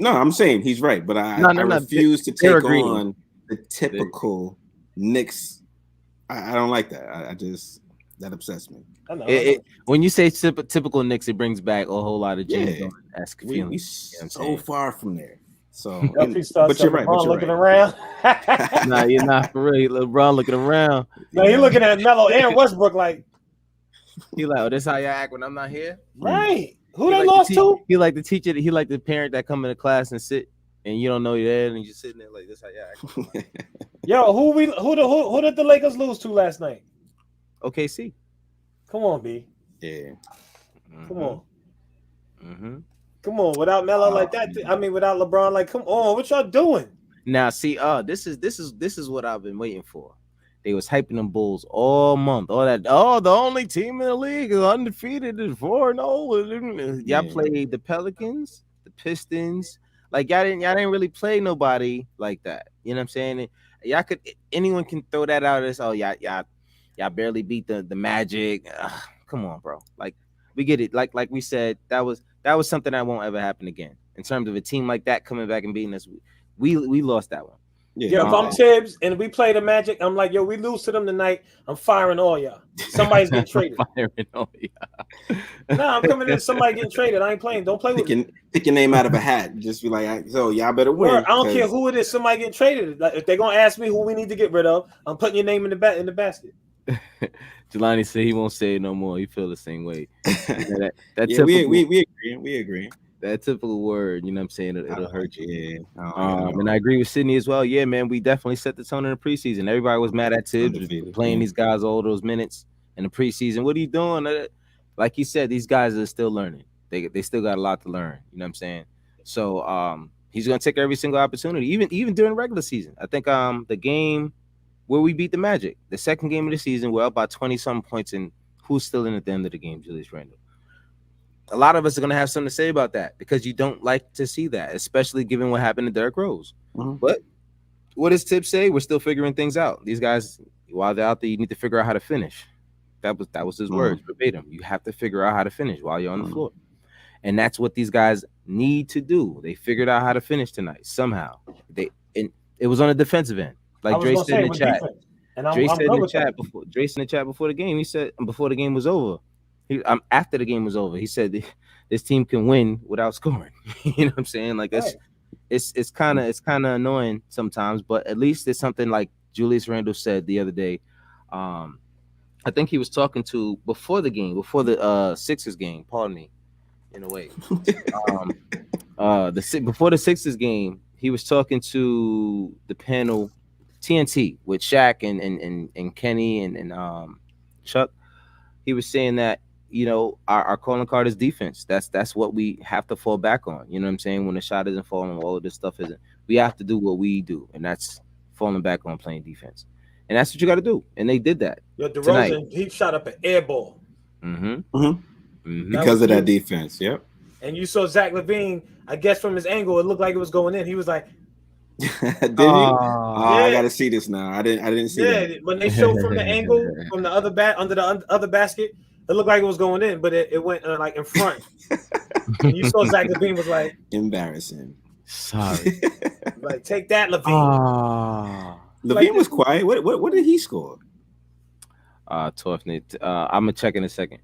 I'm saying he's right, but I refuse to take on the typical Knicks. I don't like that. I just that upsets me. I know. When you say typical Knicks, it brings back a whole lot of James Harden-esque feelings. We so far from there. So, but you're right. But you're looking around. Nah, you're not for real. LeBron looking around. No, he's looking at Melo and Westbrook like. He like, oh, this how you act when I'm not here, right? Who they lost to? He like the teacher. He like the parent that come into class and sit, and you don't know you're there, and you just sitting there like this how you act. Yo, who did the Lakers lose to last night? OKC. Come on, B. Yeah. Come on. Come on, without Melo like that. I mean, without LeBron, like, come on, what y'all doing? Now, see, this is what I've been waiting for. They was hyping them Bulls all month. All that. Oh, the only team in the league is undefeated is 4-0. Y'all played the Pelicans, the Pistons. Like y'all didn't really play nobody like that. You know what I'm saying? Anyone can throw that out as y'all barely beat the Magic. Come on, bro. Like we get it. Like we said, that was something that won't ever happen again. In terms of a team like that coming back and beating us, we lost that one. Yeah, if I'm Tibbs and we play the Magic, I'm like, yo, we lose to them tonight. I'm firing all y'all. Somebody's getting traded. Firing all y'all. Nah, I'm coming in. Somebody getting traded. I ain't playing. Don't play with me. Pick your name out of a hat. Just be like, so y'all better win. I don't care who it is. Somebody getting traded. Like, if they're gonna ask me who we need to get rid of, I'm putting your name in the basket. Jelani said he won't say it no more. He feel the same way. We agree. That typical word, you know what I'm saying? It'll hurt you. Yeah. And I agree with Sydney as well. Yeah, man, we definitely set the tone in the preseason. Everybody was mad at Tibbs playing these guys all those minutes in the preseason. What are you doing? Like you said, these guys are still learning. They still got a lot to learn. You know what I'm saying? So he's gonna take every single opportunity, even during regular season. I think the game where we beat the Magic, the second game of the season, we're up by 20-something points, and who's still in at the end of the game? Julius Randle. A lot of us are going to have something to say about that because you don't like to see that, especially given what happened to Derrick Rose. But what does Tibbs say? We're still figuring things out. These guys, while they're out there, you need to figure out how to finish. That was his words verbatim. You have to figure out how to finish while you're on the floor. And that's what these guys need to do. They figured out how to finish tonight somehow. And it was on the defensive end. Like Dre said in the chat. Dre said in the chat before the game. He said before the game was over. After the game was over, he said this team can win without scoring. You know what I'm saying? Like it's kind of annoying sometimes, but at least it's something like Julius Randle said the other day. I think he was talking to before the game, before the Sixers game. Pardon me, in a way. Um, before the Sixers game, he was talking to the panel TNT with Shaq and Kenny and Chuck. He was saying that our calling card is defense. That's what we have to fall back on. You know what I'm saying? When the shot isn't falling, all of this stuff isn't. We have to do what we do, and that's falling back on playing defense. And that's what you got to do. And they did that Yo, tonight. DeRozan, he shot up an air ball. Because of that defense. Yep. And you saw Zach LaVine, I guess from his angle, it looked like it was going in. He was like, did he? I gotta see this now. I didn't see that. When they showed from the angle from the other under the other basket, it looked like it was going in, but it went like in front. And you saw Zach LaVine was like, embarrassing. Sorry. Like, take that, LaVine. LaVine was quiet. What did he score? 12. I'm gonna check in a second.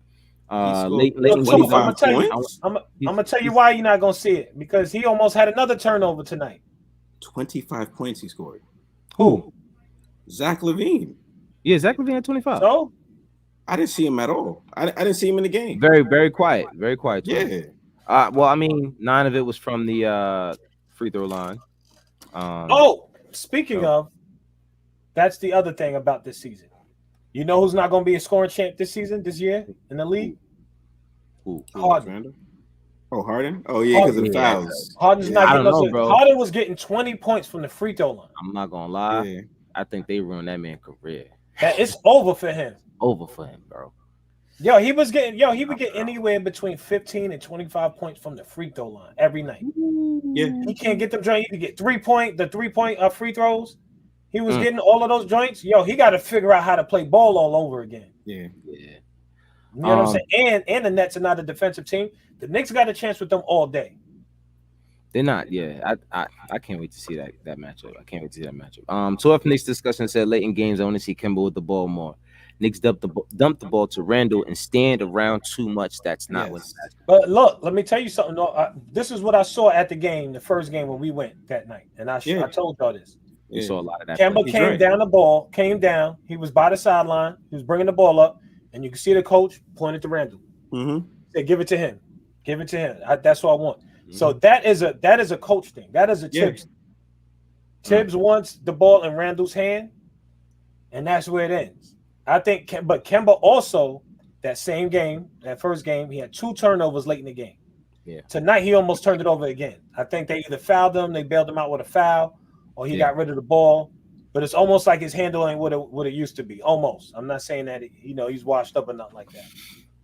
I'm gonna tell you why you're not gonna see it, because he almost had another turnover tonight. 25 points he scored. Who? Zach LaVine. Yeah, Zach LaVine had 25. So I didn't see him at all. I didn't see him in the game. Very, very quiet. Very quiet. Yeah. Well, I mean, 9 of it was from the free throw line. Speaking of, that's the other thing about this season. You know who's not going to be a scoring champ this year in the league? Who? Harden. Oh, Harden? Oh, yeah, because of the fouls. Harden's not getting know, bro. Harden was getting 20 points from the free throw line. I'm not going to lie. Yeah. I think they ruined that man's career. It's over for him. Over for him, bro. He would get anywhere between 15 and 25 points from the free throw line every night. Yeah. He can't get them joints. He can get 3-point free throws. He was getting all of those joints. He got to figure out how to play ball all over again. Yeah. You know what I'm saying? And the Nets are not a defensive team. The Knicks got a chance with them all day. They're not. Yeah, I can't wait to see that matchup. I can't wait to see that matchup. 12 Knicks discussion said late in games I want to see Kemba with the ball more. Knicks dumped the ball to Randall and stand around too much. That's not what. But look, let me tell you something. This is what I saw at the game, the first game when we went that night, and I told y'all this. We saw a lot of that. Kemba came down. He was by the sideline. He was bringing the ball up, and you can see the coach pointed to Randall. Said, "Give it to him. Give it to him. That's what I want." So that is a coach thing. That is a Tibbs. Tibbs wants the ball in Randall's hand, and that's where it ends. I think, but Kemba also, that same game, that first game, he had 2 turnovers late in the game. Yeah. Tonight, he almost turned it over again. I think they either fouled him, they bailed him out with a foul, or he got rid of the ball. But it's almost like his handle ain't what it used to be. Almost. I'm not saying that he's washed up or nothing like that.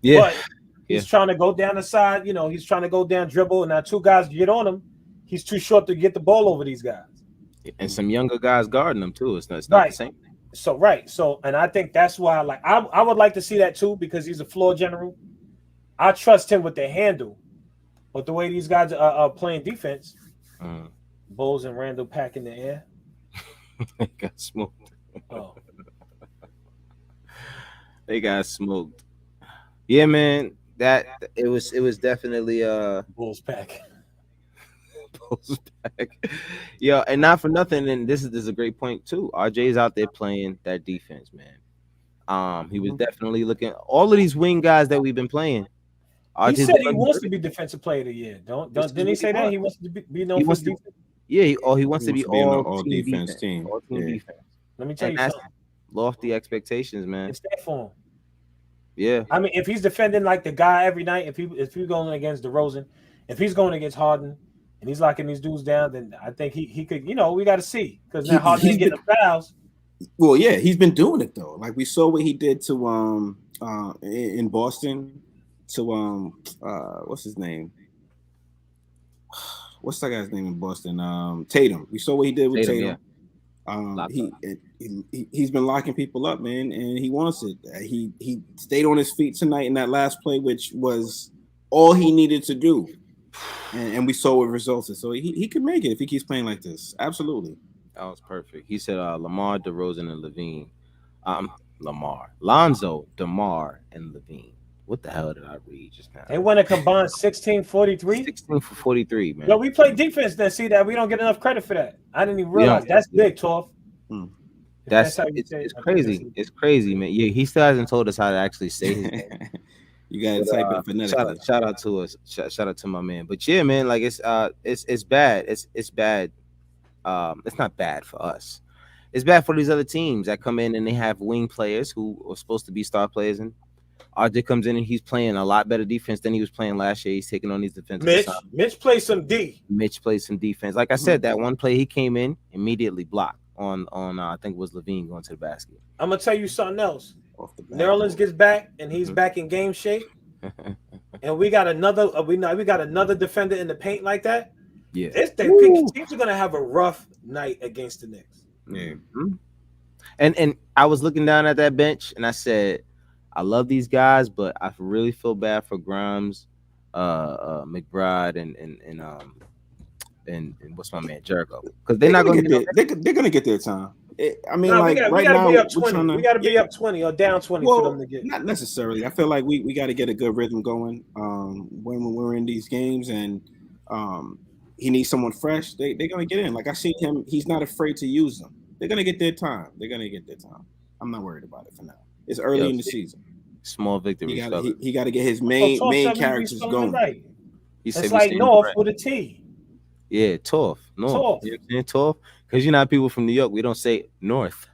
Yeah. But he's trying to go down the side. He's trying to go down, dribble, and now 2 guys get on him. He's too short to get the ball over these guys. And some younger guys guarding him too. It's not the same thing. So, and I think that's why, I would like to see that too, because he's a floor general. I trust him with the handle, but the way these guys are playing defense, Bulls and Randall pack in the air. They got smoked. Oh. They got smoked. Yeah, man. That it was definitely Bulls pack. Bulls pack. Yo, and not for nothing, and this is a great point too. RJ's out there playing that defense, man. He was definitely looking all of these wing guys that we've been playing. He said he wants to be defensive player of the year. Didn't he say that? He wants to be known for defense. Yeah, he wants to be all defense team. All team defense. Let me tell you something. Lofty expectations, man. It's that for him. Yeah. I mean, if he's defending like the guy every night, if he's going against DeRozan, if he's going against Harden, and he's locking these dudes down, then I think he could. We got to see, because now Harden ain't getting the fouls. Well, yeah, he's been doing it though. Like we saw what he did to in Boston to what's his name? What's that guy's name in Boston? Tatum. We saw what he did with Tatum. Yeah. He's been locking people up, man, and he wants it. He stayed on his feet tonight in that last play, which was all he needed to do, and we saw what resulted. So he could make it if he keeps playing like this. Absolutely. That was perfect. He said Lamar, DeRozan, and Levine. Lonzo, DeMar, and Levine. What the hell did I read just now? They went a combined 16-43. 16 for 43, man. We play defense then. See that we don't get enough credit for that. I didn't even realize that's big, Torf. That's how you say it, It's I think that's crazy. It's crazy, man. Yeah, he still hasn't told us how to actually say his name. You gotta But type it phonetically. shout out to us. Shout out to my man. But yeah, man, like it's bad. It's bad. It's not bad for us. It's bad for these other teams that come in and they have wing players who are supposed to be star players, and RJ comes in and he's playing a lot better defense than he was playing last year. He's taking on these defensive assignments. Mitch plays some D. Mitch plays some defense. Like I said, that one play he came in immediately blocked on I think it was Levine going to the basket. I'm gonna tell you something else. Nerlens gets back and he's back in game shape, and we got another we got another defender in the paint like that. Yeah, teams are gonna have a rough night against the Knicks. Yeah. And I was looking down at that bench and I said, I love these guys, but I really feel bad for Grimes, McBride, and what's my man Jericho, because they're not going to get they're going to get their time. I mean, right now, we got to be up 20 or down 20 for them to get. Not necessarily. I feel like we got to get a good rhythm going when we're in these games, and he needs someone fresh. They're going to get in. Like I see him, he's not afraid to use them. They're going to get their time. I'm not worried about it for now. It's early in the season. Small victory. He got to get his main characters going. Right. It's like North with a T. Yeah, Torf. North. Torf. Because you're not people from New York. We don't say North.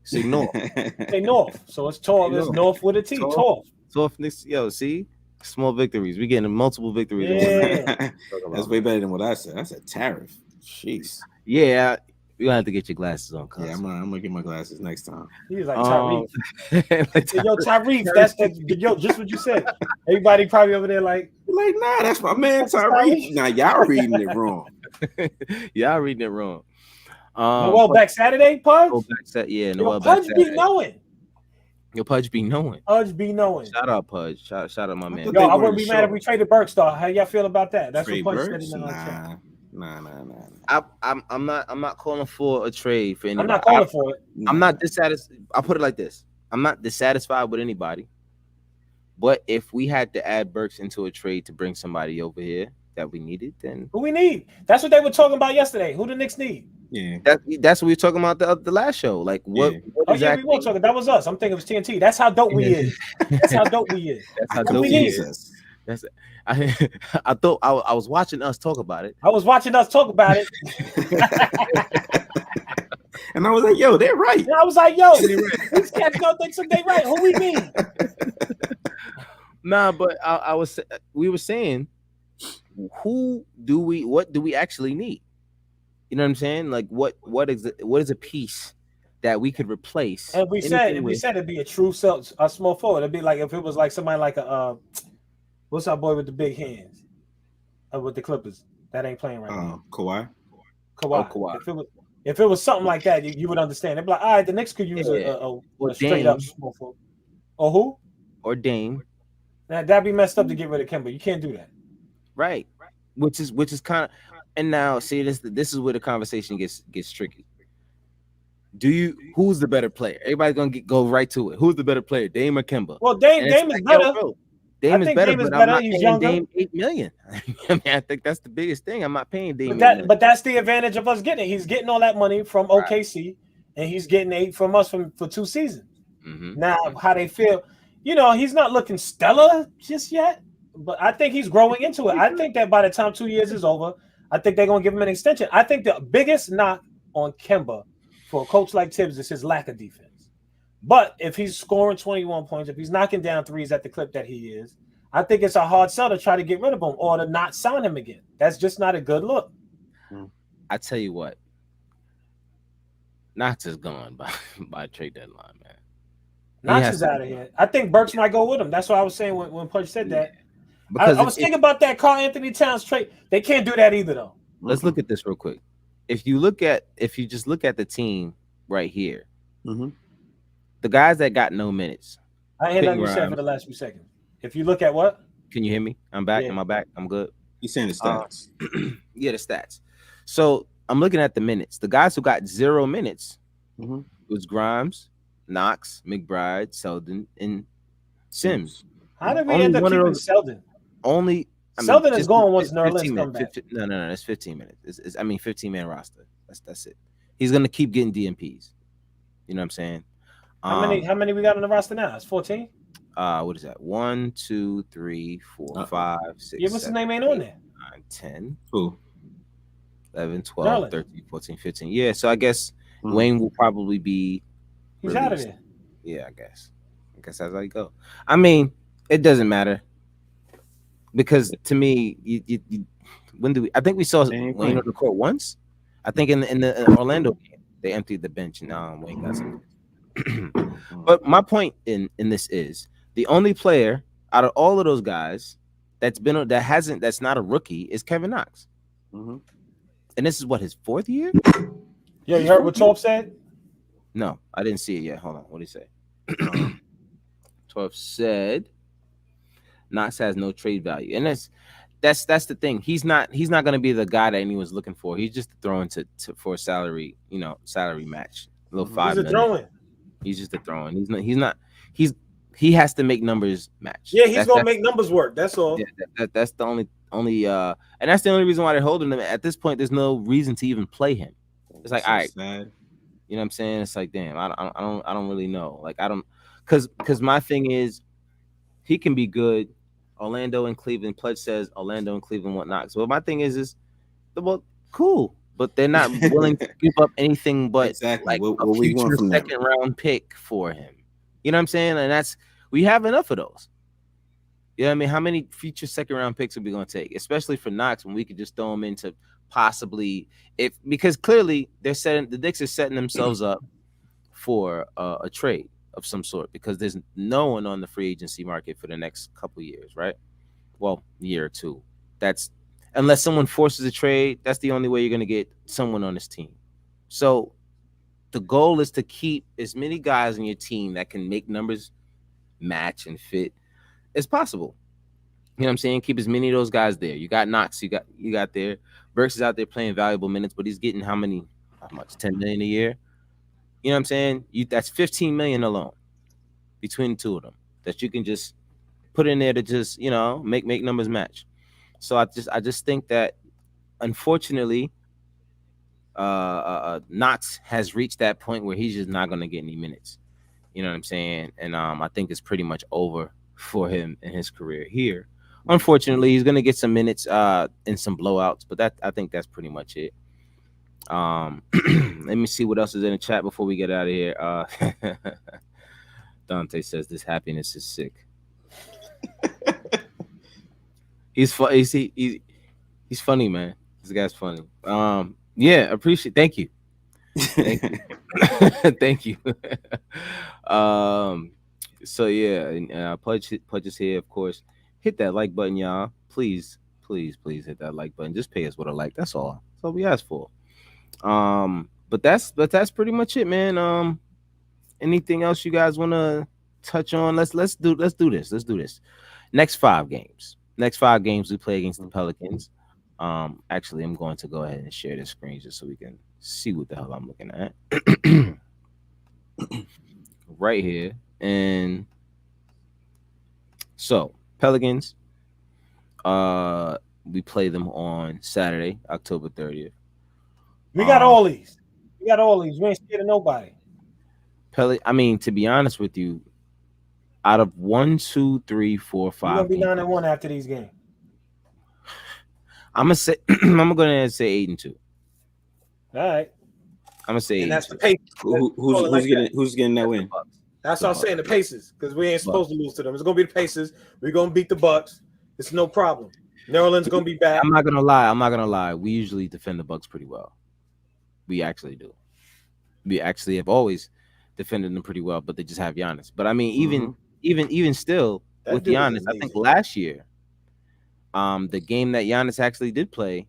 Say North. Say North. So it's Torf. It's North with a T. Torf. Torf. Yo, see? Small victories. We're getting multiple victories. Yeah. That's way better than what I said. That's a tariff. Jeez. Yeah. You're gonna have to get your glasses on. Yeah, I'm gonna get my glasses next time. He's like Tariq. Yo, Tariq, that's just what you said. Everybody probably over there like, nah, that's my man Tariq. Nah, y'all reading it wrong. Y'all reading it wrong. Noel back Saturday, Pudge? Noel back Saturday. Pudge be knowing. Your Pudge be knowing. Pudge be knowing. Shout out Pudge. Shout out my man. Yo, I wouldn't be mad if we traded Berkstar. How y'all feel about that? That's what Pudge said in the chat. Nah. I'm not calling for a trade for anybody. I'm not calling for it. I'm not dissatisfied. I'll put it like this. I'm not dissatisfied with anybody. But if we had to add Burks into a trade to bring somebody over here that we needed, then who we need? That's what they were talking about yesterday. Who the Knicks need? Yeah. That's what we were talking about the last show. Like what? Yeah. Exactly? We were talking. That was us. I'm thinking it was TNT. That's how dope we is. That's how dope we is. That's how dope we is. I thought I was watching us talk about it. I was watching us talk about it. And I was like, yo, they're right. And I was like, yo, these cats gonna think they right. Who we mean? Nah, but we were saying, what do we actually need? You know what I'm saying? Like what is a piece that we could replace? And we said it'd be a true a small forward. It'd be like if it was like somebody like a what's our boy with the big hands? With the Clippers. That ain't playing right now. Kawhi. Kawhi. If it was something like that, you would understand. It'd be like, all right, the Knicks could use a straight up small forward. Or who? Or Dame. Now, that'd be messed up to get rid of Kemba. You can't do that. Right. Which is kind of, and now see this is where the conversation gets tricky. Who's the better player? Everybody's gonna go right to it. Who's the better player, Dame or Kemba? Well, Dame is better. Dame is better, but I'm not He's paying younger. Dame $8 million. I mean, I think that's the biggest thing. I'm not paying Dame. But that's the advantage of us getting it. He's getting all that money from OKC, and he's getting 8 from us for 2 seasons. Mm-hmm. Now, how they feel, he's not looking stellar just yet, but I think he's growing into it. I think that by the time 2 years is over, I think they're going to give him an extension. I think the biggest knock on Kemba for a coach like Tibbs is his lack of defense. But if he's scoring 21 points, if he's knocking down threes at the clip that he is, I think it's a hard sell to try to get rid of him or to not sign him again. That's just not a good look. I tell you what, Knox is gone by trade deadline, man. Knox is out of here. I think Burks might go with him. That's what I was saying when Pudge said that. Because I was thinking about that Karl Anthony Towns trade. They can't do that either, though. Let's look at this real quick. If you just look at the team right here, the guys that got no minutes. I ain't nothing you said for the last few seconds. If you look at what? Can you hear me? I'm back. Yeah. Am I back? I'm good. He's saying the stats. Yeah, the stats. So I'm looking at the minutes. The guys who got 0 minutes was Grimes, Knox, McBride, Selden, and Sims. How did we end up keeping Selden? Selden is going once Nerlens comes back. No, it's 15 minutes. It's 15-man roster. That's it. He's gonna keep getting DMPs. You know what I'm saying? How many? Um, How many we got on the roster now? It's 14. what is that? 1, 2, 3, 4, Uh-oh. 5, Yeah, 6, what's his 7, name ain't on 8, there? 9, 10, Who? 11, 12, Nerlens. 13, 14, 15. Yeah, so I guess Mm. Wayne will probably be He's out of released. there. Yeah, I guess. I guess that's how you go. I mean, it doesn't matter because to me, when do we? I think we saw They ain't Wayne on playing. the court once. I think in the Orlando game they emptied the bench and Wayne got some. Mm. But my point in this is the only player out of all of those guys that's not a rookie is Kevin Knox, Mm-hmm. and this is what his fourth year. Yo, you His heard fourth what year? Torp said? No, I didn't see it yet. Hold on, what did he Uh, say? 12 said Knox has no trade value, and that's the thing. He's not going to be the guy that anyone's looking for. He's just throwing to for a salary, salary match, a little Mhm. He's a 5 million. throwing. He's just a throwing. He's he has to make numbers match. Yeah, he's That's gonna that's make numbers work. That's yeah, all. that's the only and that's the only reason why they're holding him. At this point, there's no reason to even play him. It's like, That's all so right, sad. you know what I'm saying? It's like, damn, I don't really know. Like, I don't, because my thing is he can be good. Orlando and Cleveland. Pledge says Orlando and Cleveland want Knox. Well, my thing is well, cool, but they're not willing to give up anything but Exactly. like a What we want future from them. second round pick for him. You know what I'm saying? And we have enough of those. You know what I mean? How many future second round picks are we going to take, especially for Knox, when we could just throw him into possibly if because clearly the Knicks are setting themselves up for a trade of some sort because there's no one on the free agency market for the next couple years, right? Well, year or two. That's unless someone forces a trade, that's the only way you're going to get someone on this team. So the goal is to keep as many guys on your team that can make numbers match and fit as possible. You know what I'm saying? Keep as many of those guys there. You got Knox, you got there. Burks is out there playing valuable minutes, but he's getting how much? 10 million a year. You know what I'm saying? That's 15 million alone between the two of them that you can just put in there to just, make numbers match. So I just think that unfortunately, Knox has reached that point where he's just not going to get any minutes. You know what I'm saying? And I think it's pretty much over for him in his career here. Unfortunately, he's going to get some minutes in some blowouts, but I think that's pretty much it. Let me see what else is in the chat before we get out of here. Dante says this happiness is sick. He's he's funny, man. This guy's funny. Yeah, appreciate. Thank you. Thank you. Thank you. um, so yeah, and Pudge is here, of course. Hit that like button, y'all. Please, please, please hit that like button. Just pay us with a like. That's all. That's all we ask for. But that's pretty much it, man. Anything else you guys want to touch on? Let's do this. Let's do this. Next 5 games. Next 5 games we play against the Pelicans. Actually, I'm going to go ahead and share the screen just so we can see what the hell I'm looking at. Right here. And so Pelicans, we play them on Saturday, October 30th. We got all these. We got all these. We ain't scared of nobody. I mean, to be honest with you, out of 1, 2, 3, 4, We're gonna 5 be games, 9-1 after these games. I'm gonna say I'm gonna go ahead and say 8-2. All right. I'm gonna say And 8 that's and the 2. pace. Who's getting that That's the win? Bucks. That's The what I'm Bucks. saying. The Pacers, because we ain't supposed Bucks. to lose to them. It's gonna be the Pacers. We're gonna beat the Bucks. It's no problem. New Orleans gonna be back. I'm not gonna lie. I'm not gonna lie. We usually defend the Bucks pretty well. We actually do. We actually have always defended them pretty well, but they just have Giannis. But I mean, Mm-hmm. even still That with dude is Giannis, I think amazing. last year, the game that Giannis actually did play,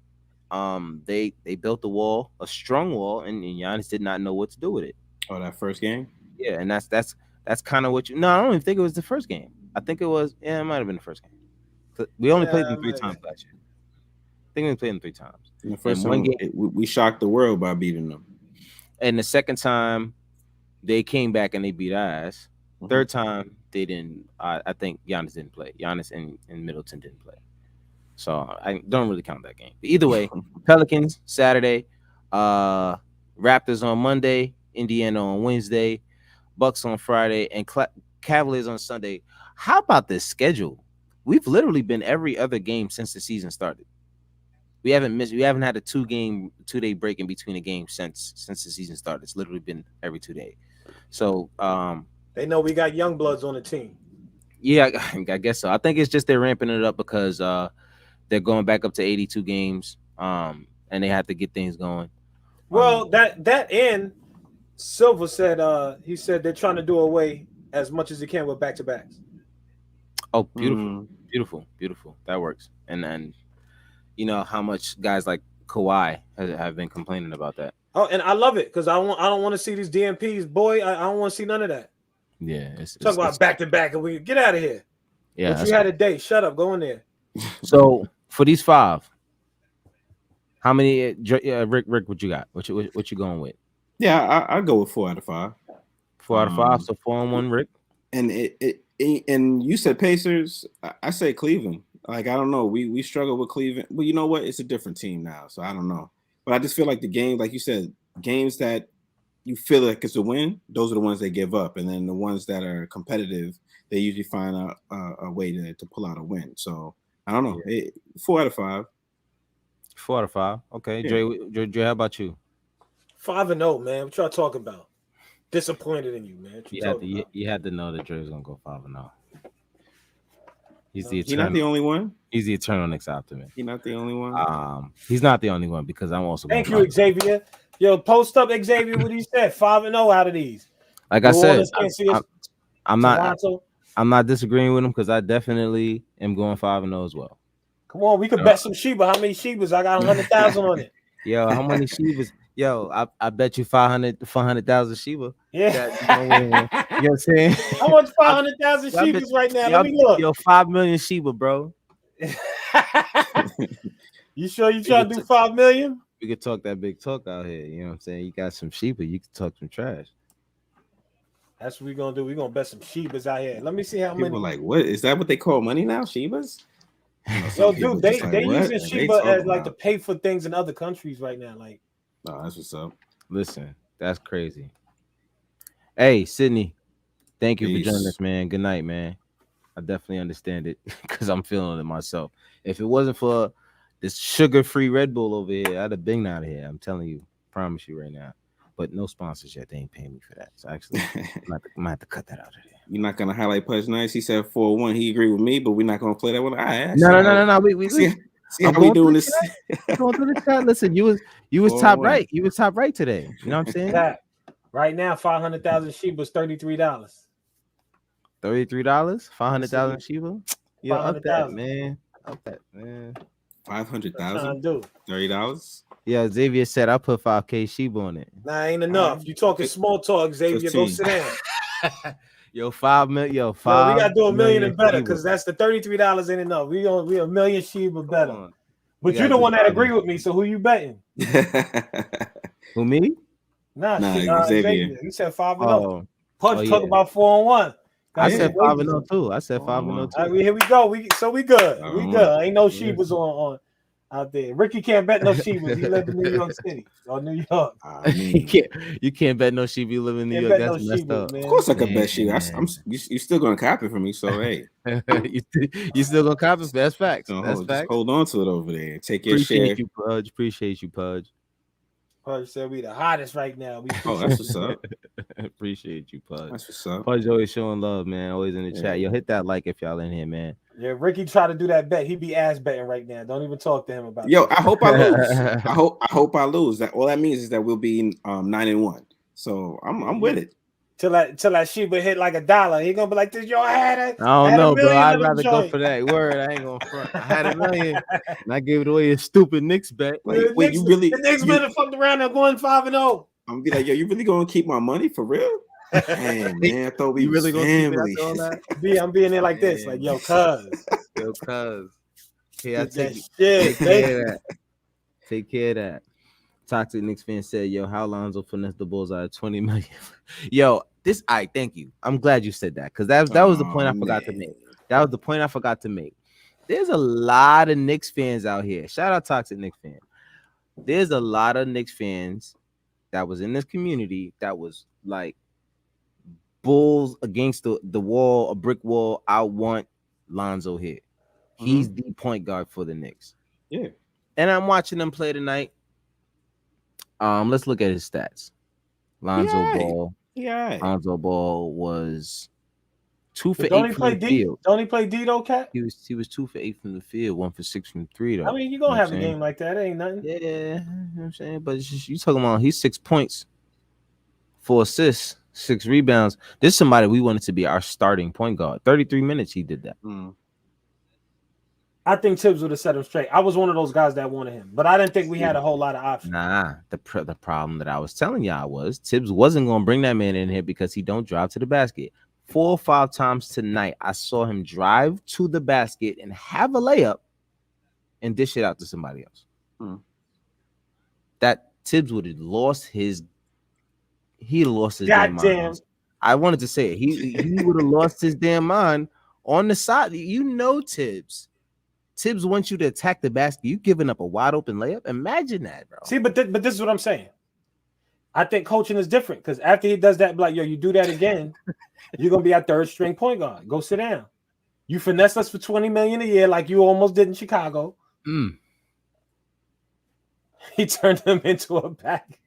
they built a wall, a strong wall, and Giannis did not know what to do with it. Oh, that first game. Yeah, and that's kind of what you. No, I don't even think it was the first game. I think it was. Yeah, it might have been the first game. We only played them 3 times last year. I think we played them 3 times. And the first And one time game, we shocked the world by beating them. and the second time they came back and they beat our ass. Mhm. Third time they didn't. I think Giannis didn't play. Giannis and Middleton didn't play. So I don't really count that game. But either way, Pelicans Saturday, Raptors on Monday, Indiana on Wednesday, Bucks on Friday, and Cavaliers on Sunday. How about this schedule? We've literally been every other game since the season started. We haven't missed. We haven't had a 2-day break in between a game since the season started. It's literally been every 2 day. So they know we got young bloods on the team. Yeah, I guess so. I think it's just they're ramping it up because they're going back up to 82 games, and they have to get things going. Well, that and Silver said he said they're trying to do away as much as they can with back-to-backs. Oh, beautiful, beautiful. That works. And then you know how much guys like Kawhi have been complaining about that. Oh, and I love it because I don't want to see these DMPs, boy. I don't want to see none of that. Yeah, talk about back-to-back and we get out of here. Yeah, but you had a date. Shut up. Go in there. So for these 5, how many? Rick, what you got? What you going with? Yeah, I go with 4 out of 5. 4 out of 5. So 4-1, Rick. And and you said Pacers. I say Cleveland. Like I don't know. We struggle with Cleveland. Well, you know what? It's a different team now, so I don't know. But I just feel like the game, like you said, games that you feel like it's a win, those are the ones they give up, and then the ones that are competitive, they usually find a way to pull out a win. So I don't know. 4 out of 5. 4 out of 5. Okay, yeah. Dre, how about you? 5-0, man. What y'all talking about? Disappointed in you, man. You had to know that Dre's gonna go 5-0. He's not the only one. He's the eternal Knicks optimist. He's not the only one. He's not the only one because I'm also. Thank you, Xavier. Yo, post up Xavier what he said. 5-0 out of these. Like I said, I'm not disagreeing with him because I definitely am going 5-0 as well. Come on, we could bet some Sheba. How many Shebas? I got 100,000 on it. Yo, how many Shebas? Yo, I bet you 400,000 Sheba. Yeah. You know what I'm saying? How much 500,000 Shebas right now? Let me look. Yo, 5 million Sheba, bro. You sure you trying to do 5 million? We could talk that big talk out here. You know what I'm saying? You got some Sheba, you can talk some trash. That's what we're gonna do. We're gonna bet some Shebas out here. Let me see how People many. Like, what is that? What they call money now? Shebas? So, dude, they using Sheba as like to pay for things in other countries right now. Like, no, that's what's up. Listen, that's crazy. Hey, Sydney, thank you for joining us, man. Good night, man. I definitely understand it because I'm feeling it myself. If it wasn't for this sugar-free Red Bull over here, I'd have been out of here. I'm telling you, promise you right now. But no sponsors yet. They ain't paying me for that. So actually, I might have to cut that out of there. You're not gonna highlight Pudge Nice. He said 4-1. He agreed with me, but we're not gonna play that one. No. We see how we doing this. Going through the chat. Listen, you was top right. You was top right today. You know what I'm saying? Right now, 500,000 Sheba's $33. $33? 500,000 Sheba? Yeah, up that, man. Up that, man. 500,000. $30. Yeah, Xavier said I put 5K Sheba on it. Nah, ain't enough. You talking small talk, Xavier. 15. Go sit down. Yo, 5 million. Yo, 5. Yo, we gotta do a million and better because that's the $33 ain't enough. We a million Sheba better. But you're the one that agree with me. So who you betting? Who, me? Nah, Xavier. You said 5-0. Punch talk about 4-1. I said 5-0 too. I said 5-0 too. Right, here we go. We good. We good. Ain't no Shebas on out there. Ricky can't bet no Shebas. He live in New York City or New York. You can't bet no Sheba. You live in New York. That's no messed up. Man. Of course I could bet Sheba. You still gonna copy from me, so hey. you still gonna copy? That's facts. That's facts. Hold on to it over there. Take your share. Appreciate you, Pudge. Pudge said we the hottest right now. That's what's up. Appreciate you, Pudge. That's what's up. Pudge always showing love, man. Always in the chat. Yo, hit that like if y'all in here, man. Yeah, Ricky tried to do that bet. He be ass betting right now. Don't even talk to him about. Yo, I hope I lose. I hope I lose. That all that means is that we'll be 9-1. So I'm with it. Till that Sheba hit like $1, he gonna be like, "This your had it." I don't know, bro. I'd rather go for that word. I ain't gonna front. I had $1 million, and I gave it away a stupid Knicks bet. Like, wait, you really? The Knicks been fucked around and going 5-0. I'm gonna be like, yo, you really gonna keep my money for real? Man, I thought we really gonna family. Keep it after all that? I'm being there like this, like yo, cuz. Okay, I take care of that. Take care of that. Toxic Knicks fan said, yo, how Lonzo finessed the Bulls out of 20 million. Yo, thank you. I'm glad you said that because that was the point I forgot to make. That was the point I forgot to make. There's a lot of Knicks fans out here. Shout out Toxic Knicks fan. There's a lot of Knicks fans that was in this community that was like bulls against the wall, a brick wall. I want Lonzo here. He's the point guard for the Knicks. Yeah. And I'm watching them play tonight. Let's look at his stats. Lonzo Ball. Yeah. Lonzo Ball was 2 for 8 Don't he from play the D? field. Don't he play D though, Cat? He was 2 for 8 from the field, 1 for 6 from 3 though. I mean, you're gonna have a game like that. It ain't nothing. Yeah, you know what I'm saying? But it's just, you talking about he's 6 points, 4 assists, 6 rebounds. This is somebody we wanted to be our starting point guard. 33 minutes he did that. I think Tibbs would have set him straight. I was one of those guys that wanted him, but I didn't think we had a whole lot of options. Nah, the problem that I was telling y'all was Tibbs wasn't going to bring that man in here because he don't drive to the basket. 4 or 5 times tonight, I saw him drive to the basket and have a layup and dish it out to somebody else. That Tibbs would have lost his. He lost his damn mind. I wanted to say it. He would have lost his damn mind on the side. You know, Tibbs wants you to attack the basket. You giving up a wide open layup. Imagine that, bro. See, but this is what I'm saying. I think coaching is different because after he does that, like, yo, you do that again, you're gonna be our third string point guard. Go sit down. You finesse us for $20 million a year, like you almost did in Chicago. He turned him into a back.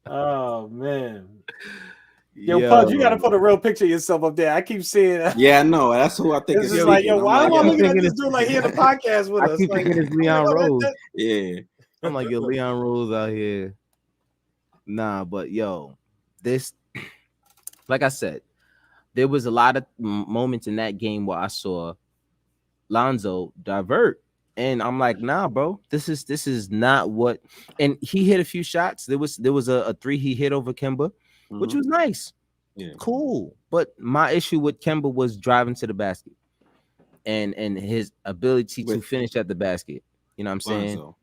Oh man. Yo, Pudge, you gotta put a real picture of yourself up there. I keep seeing that. Yeah, I know. That's who I think. It's just like, yo, why am I looking at this dude like he in the podcast with us? I keep thinking it's Leon Rose. Yeah. I'm like, yo, Leon Rose out here. Nah, but yo, this, like I said, there was a lot of moments in that game where I saw Lonzo divert. And I'm like, nah, bro, this is not what. And he hit a few shots. There was a 3 he hit over Kemba, which was nice. Yeah. Cool. But my issue with Kemba was driving to the basket and his ability to finish at the basket. You know what I'm saying? Lonzo.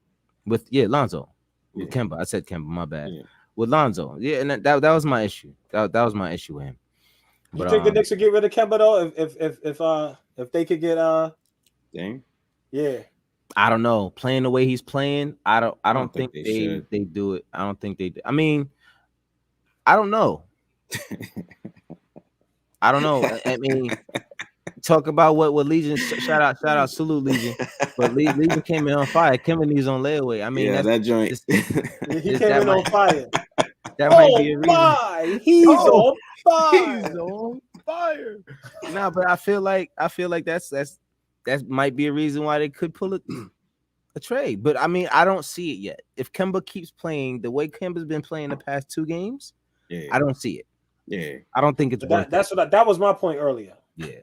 Lonzo. Yeah. With Kemba. I said Kemba, my bad. Yeah. With Lonzo. Yeah, and that was my issue. That was my issue with him. You think the Knicks would get rid of Kemba though if they could get Dang? Yeah. I don't know. Playing the way he's playing, I don't think they do it. I don't think they do. I mean, I don't know. I don't know. I mean, talk about what Legion. Shout out, salute Legion. But Legion came in on fire. Kevin needs on layaway. I mean, that joint. He came in on fire. That might be a reason. He's on fire. He's on fire. Nah, but I feel like that might be a reason why they could pull a trade. But I mean, I don't see it yet. If Kemba keeps playing the way Kemba's been playing the past 2 games, I don't see it. Yeah, I don't think it's worth it. That was my point earlier. Yeah,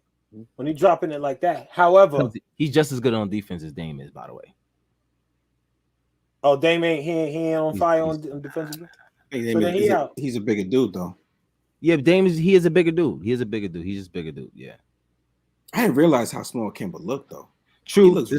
when he dropping it like that. However, he's just as good on defense as Dame is, by the way. Oh, Dame ain't he ain't on fire on defensively. So then he's a bigger dude though. Yeah, Dame is a bigger dude. He's just a bigger dude. Yeah. I didn't realize how small Kemba looked though. True. He looks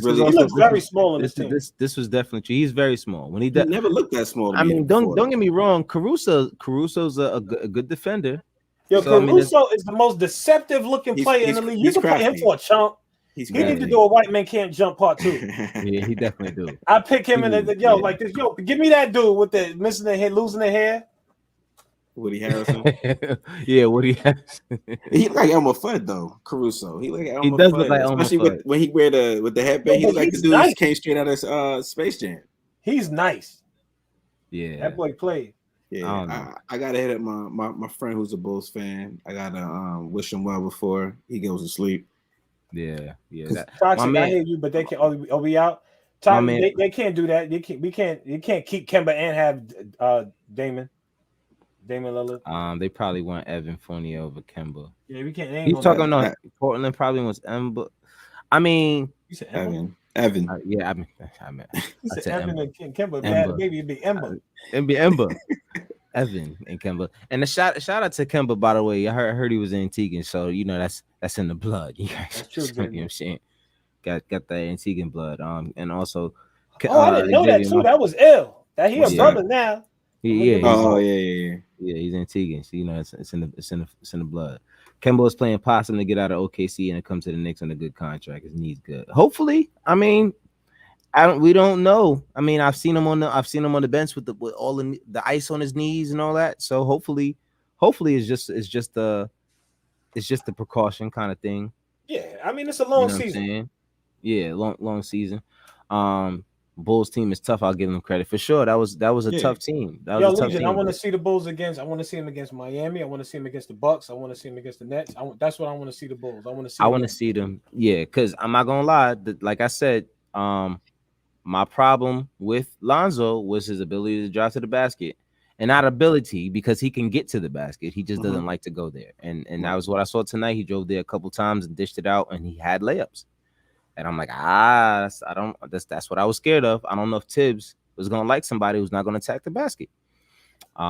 very small in this team. This was definitely true. He's very small. When he never looked that small. I mean, don't get me wrong. Caruso's a good defender. Yo, so, Caruso is the most deceptive looking player in the league. You can play him for a chump. He need to do a white man can't jump part 2. Yeah, he definitely do. I pick him in the like this. Yo, give me that dude with the missing the hair, losing the hair. Woody Harrison. Yeah, Woody Harrison. He like Elmer Fudd though. Caruso. He like Elmer He does Fudd, look like Elmer especially Fudd. when he wear the headband. He's like the dude that came straight out of Space Jam. He's nice. Yeah, that boy played. Yeah, I gotta hit up my friend who's a Bulls fan. I gotta wish him well before he goes to sleep. Yeah. Toxic, I hear you, but they can. Are we out? Tom, they can't do that. You can't keep Kemba and have Damon Lillard. They probably want Evan Fournier over Kemba. Yeah, we can't. He's talking on Portland probably wants Emba. I mean, you said Evan. Yeah, I said Evan and Kemba. Bad baby, it'd be Emba. It'd be Emba. Evan and Kemba. And the shout out to Kemba, by the way. I heard he was in Antiguan, so you know that's in the blood. You guys, that's true, you know what I'm saying? Got that Antiguan blood. And also, I didn't know that too. That was ill. That he a brother now. Yeah. Yeah. He's Antiguan. So you know it's in the blood. Kemba was playing possum to get out of OKC and it comes to the Knicks on a good contract. His knee's good. Hopefully, I mean, We don't know. I mean, I've seen him on the bench with all the ice on his knees and all that. So hopefully it's just the precaution kind of thing. Yeah, I mean it's a You long know what I'm season. saying? Yeah, long season. Um, Bulls team is tough. I'll give them credit for sure. That was a Yeah. tough team. That was Yo, a tough Legion, I team. want to see the Bulls against. I want to see them against Miami. I want to see them against the Bucks. I want to see them against the Nets. That's what I want to see the Bulls. I want to see I them want to win. see them. Yeah, because I'm not gonna lie. Like I said, my problem with Lonzo was his ability to drive to the basket. And not ability because he can get to the basket. He just doesn't like to go there. And that Right. was what I saw tonight. He drove there a couple times and dished it out and he had layups. And I'm like, I don't. That's what I was scared of. I don't know if Tibbs was gonna like somebody who's not gonna attack the basket. But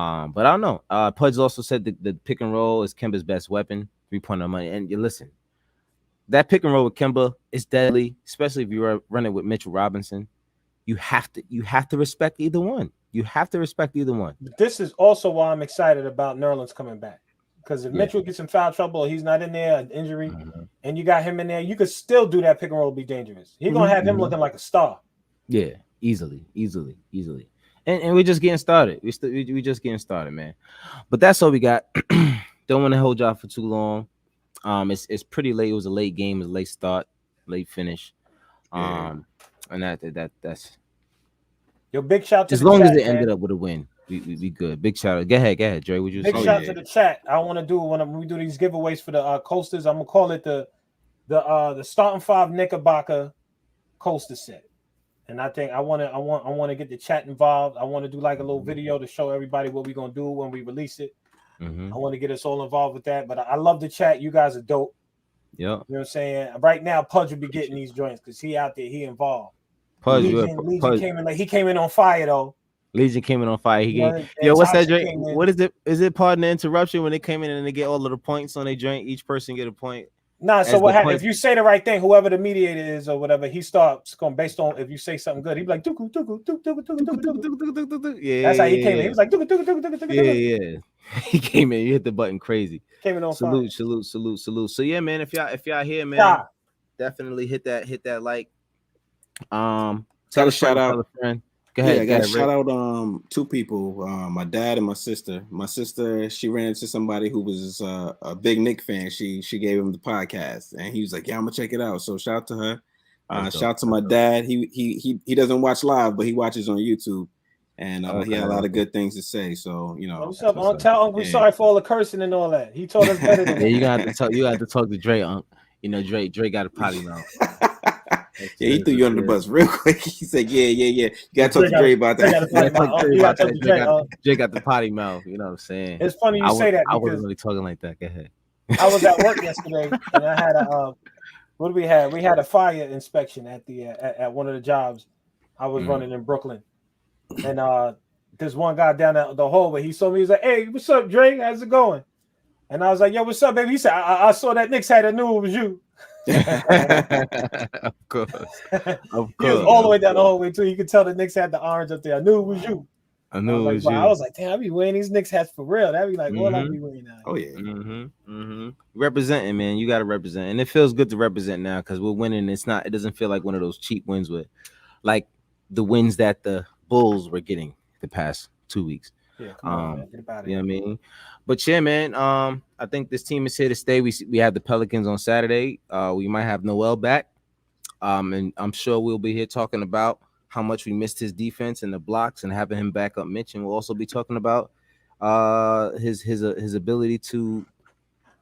I don't know. Pudge also said the pick and roll is Kemba's best weapon, 3-point money. And you listen, that pick and roll with Kemba is deadly, especially if you're running with Mitchell Robinson. You have to respect either one. You have to respect either one. But this is also why I'm excited about Nerlens coming back. Because if Yeah. Mitchell gets in foul trouble, he's not in there, an injury, Mhm. and you got him in there, you could still do that pick and roll, be dangerous. He's gonna have him Mhm. looking like a star. Yeah, easily. And we're just getting started. We just getting started, man. But that's all we got. Don't want to hold y'all for too long. It's pretty late. It was a late game, it was a late start, late finish. Yeah. And that's Yo, big shout to as the long as chat, it man. ended up with a win. We good. Big shout out. Go ahead, Dre. What you Big saying? shout to the chat. I want to do when we do these giveaways for the coasters. I'm gonna call it the starting five Knickerbocker coaster set. And I think I want to get the chat involved. I want to do like a little video to show everybody what we're gonna do when we release it. Mm-hmm. I want to get us all involved with that. But I love the chat. You guys are dope. Yep. You know what I'm saying? Right now, Pudge will be getting these joints because he out there, he involved. Pudge, Legion came in like he came in on fire though. Legion came in on fire. He You came. know, Yo, and what's that Toxic drink? came in. What is it? Is it pardon the interruption when they came in and they get all of the points on their drink? Each person get a point. Nah, so As what the happens points- if you say the right thing, whoever the mediator is or whatever, he starts going based on if you say something good, he'd be like, "Tuku, tuku, tuku, tuku, tuku, tuku, tuku." Yeah, That's how he came in. He was like, "Tuku, tuku, tuku, tuku, tuku, tuku." yeah. He came in. You hit the button crazy. Came in on fire. Salute. So yeah, man. If y'all here, man, Yeah. definitely hit that like. Got Tell a a friend, shout out. tell a friend. Go Yeah, ahead. I Go got to ahead, shout Rick. out two people, my dad and my sister. My sister, she ran into somebody who was a big Nick fan. She gave him the podcast, and he was like, "Yeah, I'm gonna check it out." So shout out to her. That's dope. Shout out to my dad. He doesn't watch live, but he watches on YouTube, and he had a lot of good things to say. So What's up? I'll tell Uncle yeah. sorry for all the cursing and all that. He told us better than Yeah, that. you got to talk. You got to talk to Dre. You know, Dre got a potty mouth. Yeah, he threw you under the bus real quick. He said, "Yeah. You gotta talk to Dre about Dre that." Dre got the potty mouth. You know what I'm saying? It's funny you say that I wasn't because really talking like that. Go ahead. I was at work yesterday and I had a what do we have? We had a fire inspection at the at one of the jobs I was running in Brooklyn, and this one guy down the hallway, he saw me. He's like, "Hey, what's up, Dre? How's it going?" And I was like, "Yo, what's up, baby?" He said, "I saw that Knicks had. I knew it was you." Of course. He was all the way down the hallway too. You could tell the Knicks had the orange up there. I knew it was you. I knew it was like, you. I was like, damn, I be wearing these Knicks hats for real. That'd be like all I be wearing now. Oh yeah. Representing, man. You got to represent, and it feels good to represent now because we're winning. It doesn't feel like one of those cheap wins with, like the wins that the Bulls were getting the past 2 weeks. Yeah, come on, man. Get about it. You know what I mean? But yeah, man. I think this team is here to stay. We have the Pelicans on Saturday. We might have Noel back. And I'm sure we'll be here talking about how much we missed his defense and the blocks and having him back up Mitch. And we'll also be talking about his ability to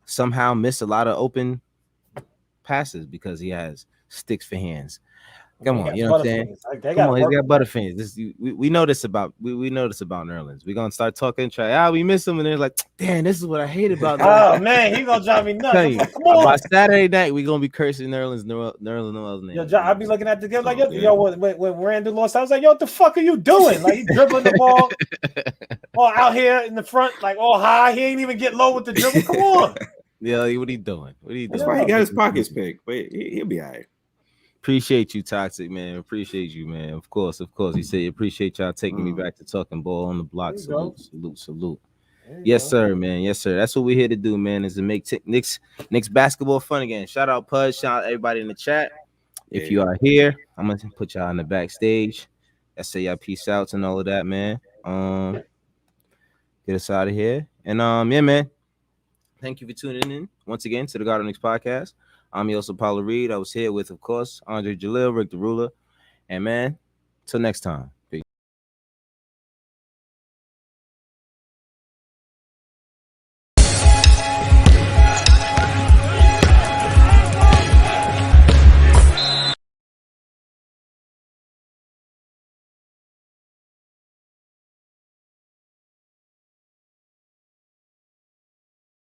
somehow miss a lot of open passes because he has sticks for hands. Come on, you know what I'm saying? Come on, he's got butterfingers. We know this about we know this about Nerlens. We're gonna start talking, we miss him, and they're like, damn, this is what I hate about Nerlens. Oh man, he's gonna drive me nuts. Like, come on. By Saturday night, we're gonna be cursing Noel's name. Yo, John, I'll be looking at the game like, yo, when Randall lost, I was like, yo, what the fuck are you doing? Like, he dribbling the ball all out here in the front, like all high. He ain't even get low with the dribble. Come on. Yeah, what are you doing? That's why he got his pockets picked, but he'll be all right. Appreciate you, Toxic, man. Appreciate you, man. Of course. He said, appreciate y'all taking me back to talking ball on the block. Salute. Yes, sir, man. Yes, sir. That's what we're here to do, man, is to make Knicks basketball fun again. Shout out Pudge. Shout out everybody in the chat. If you are here, I'm gonna put y'all in the backstage. I say y'all peace outs and all of that, man. Get us out of here. And yeah, man. Thank you for tuning in once again to the God of Knicks podcast. I'm your host, Paulo Reed. I was here with, of course, Andre Jalil, Rick the Ruler. And man, till next time.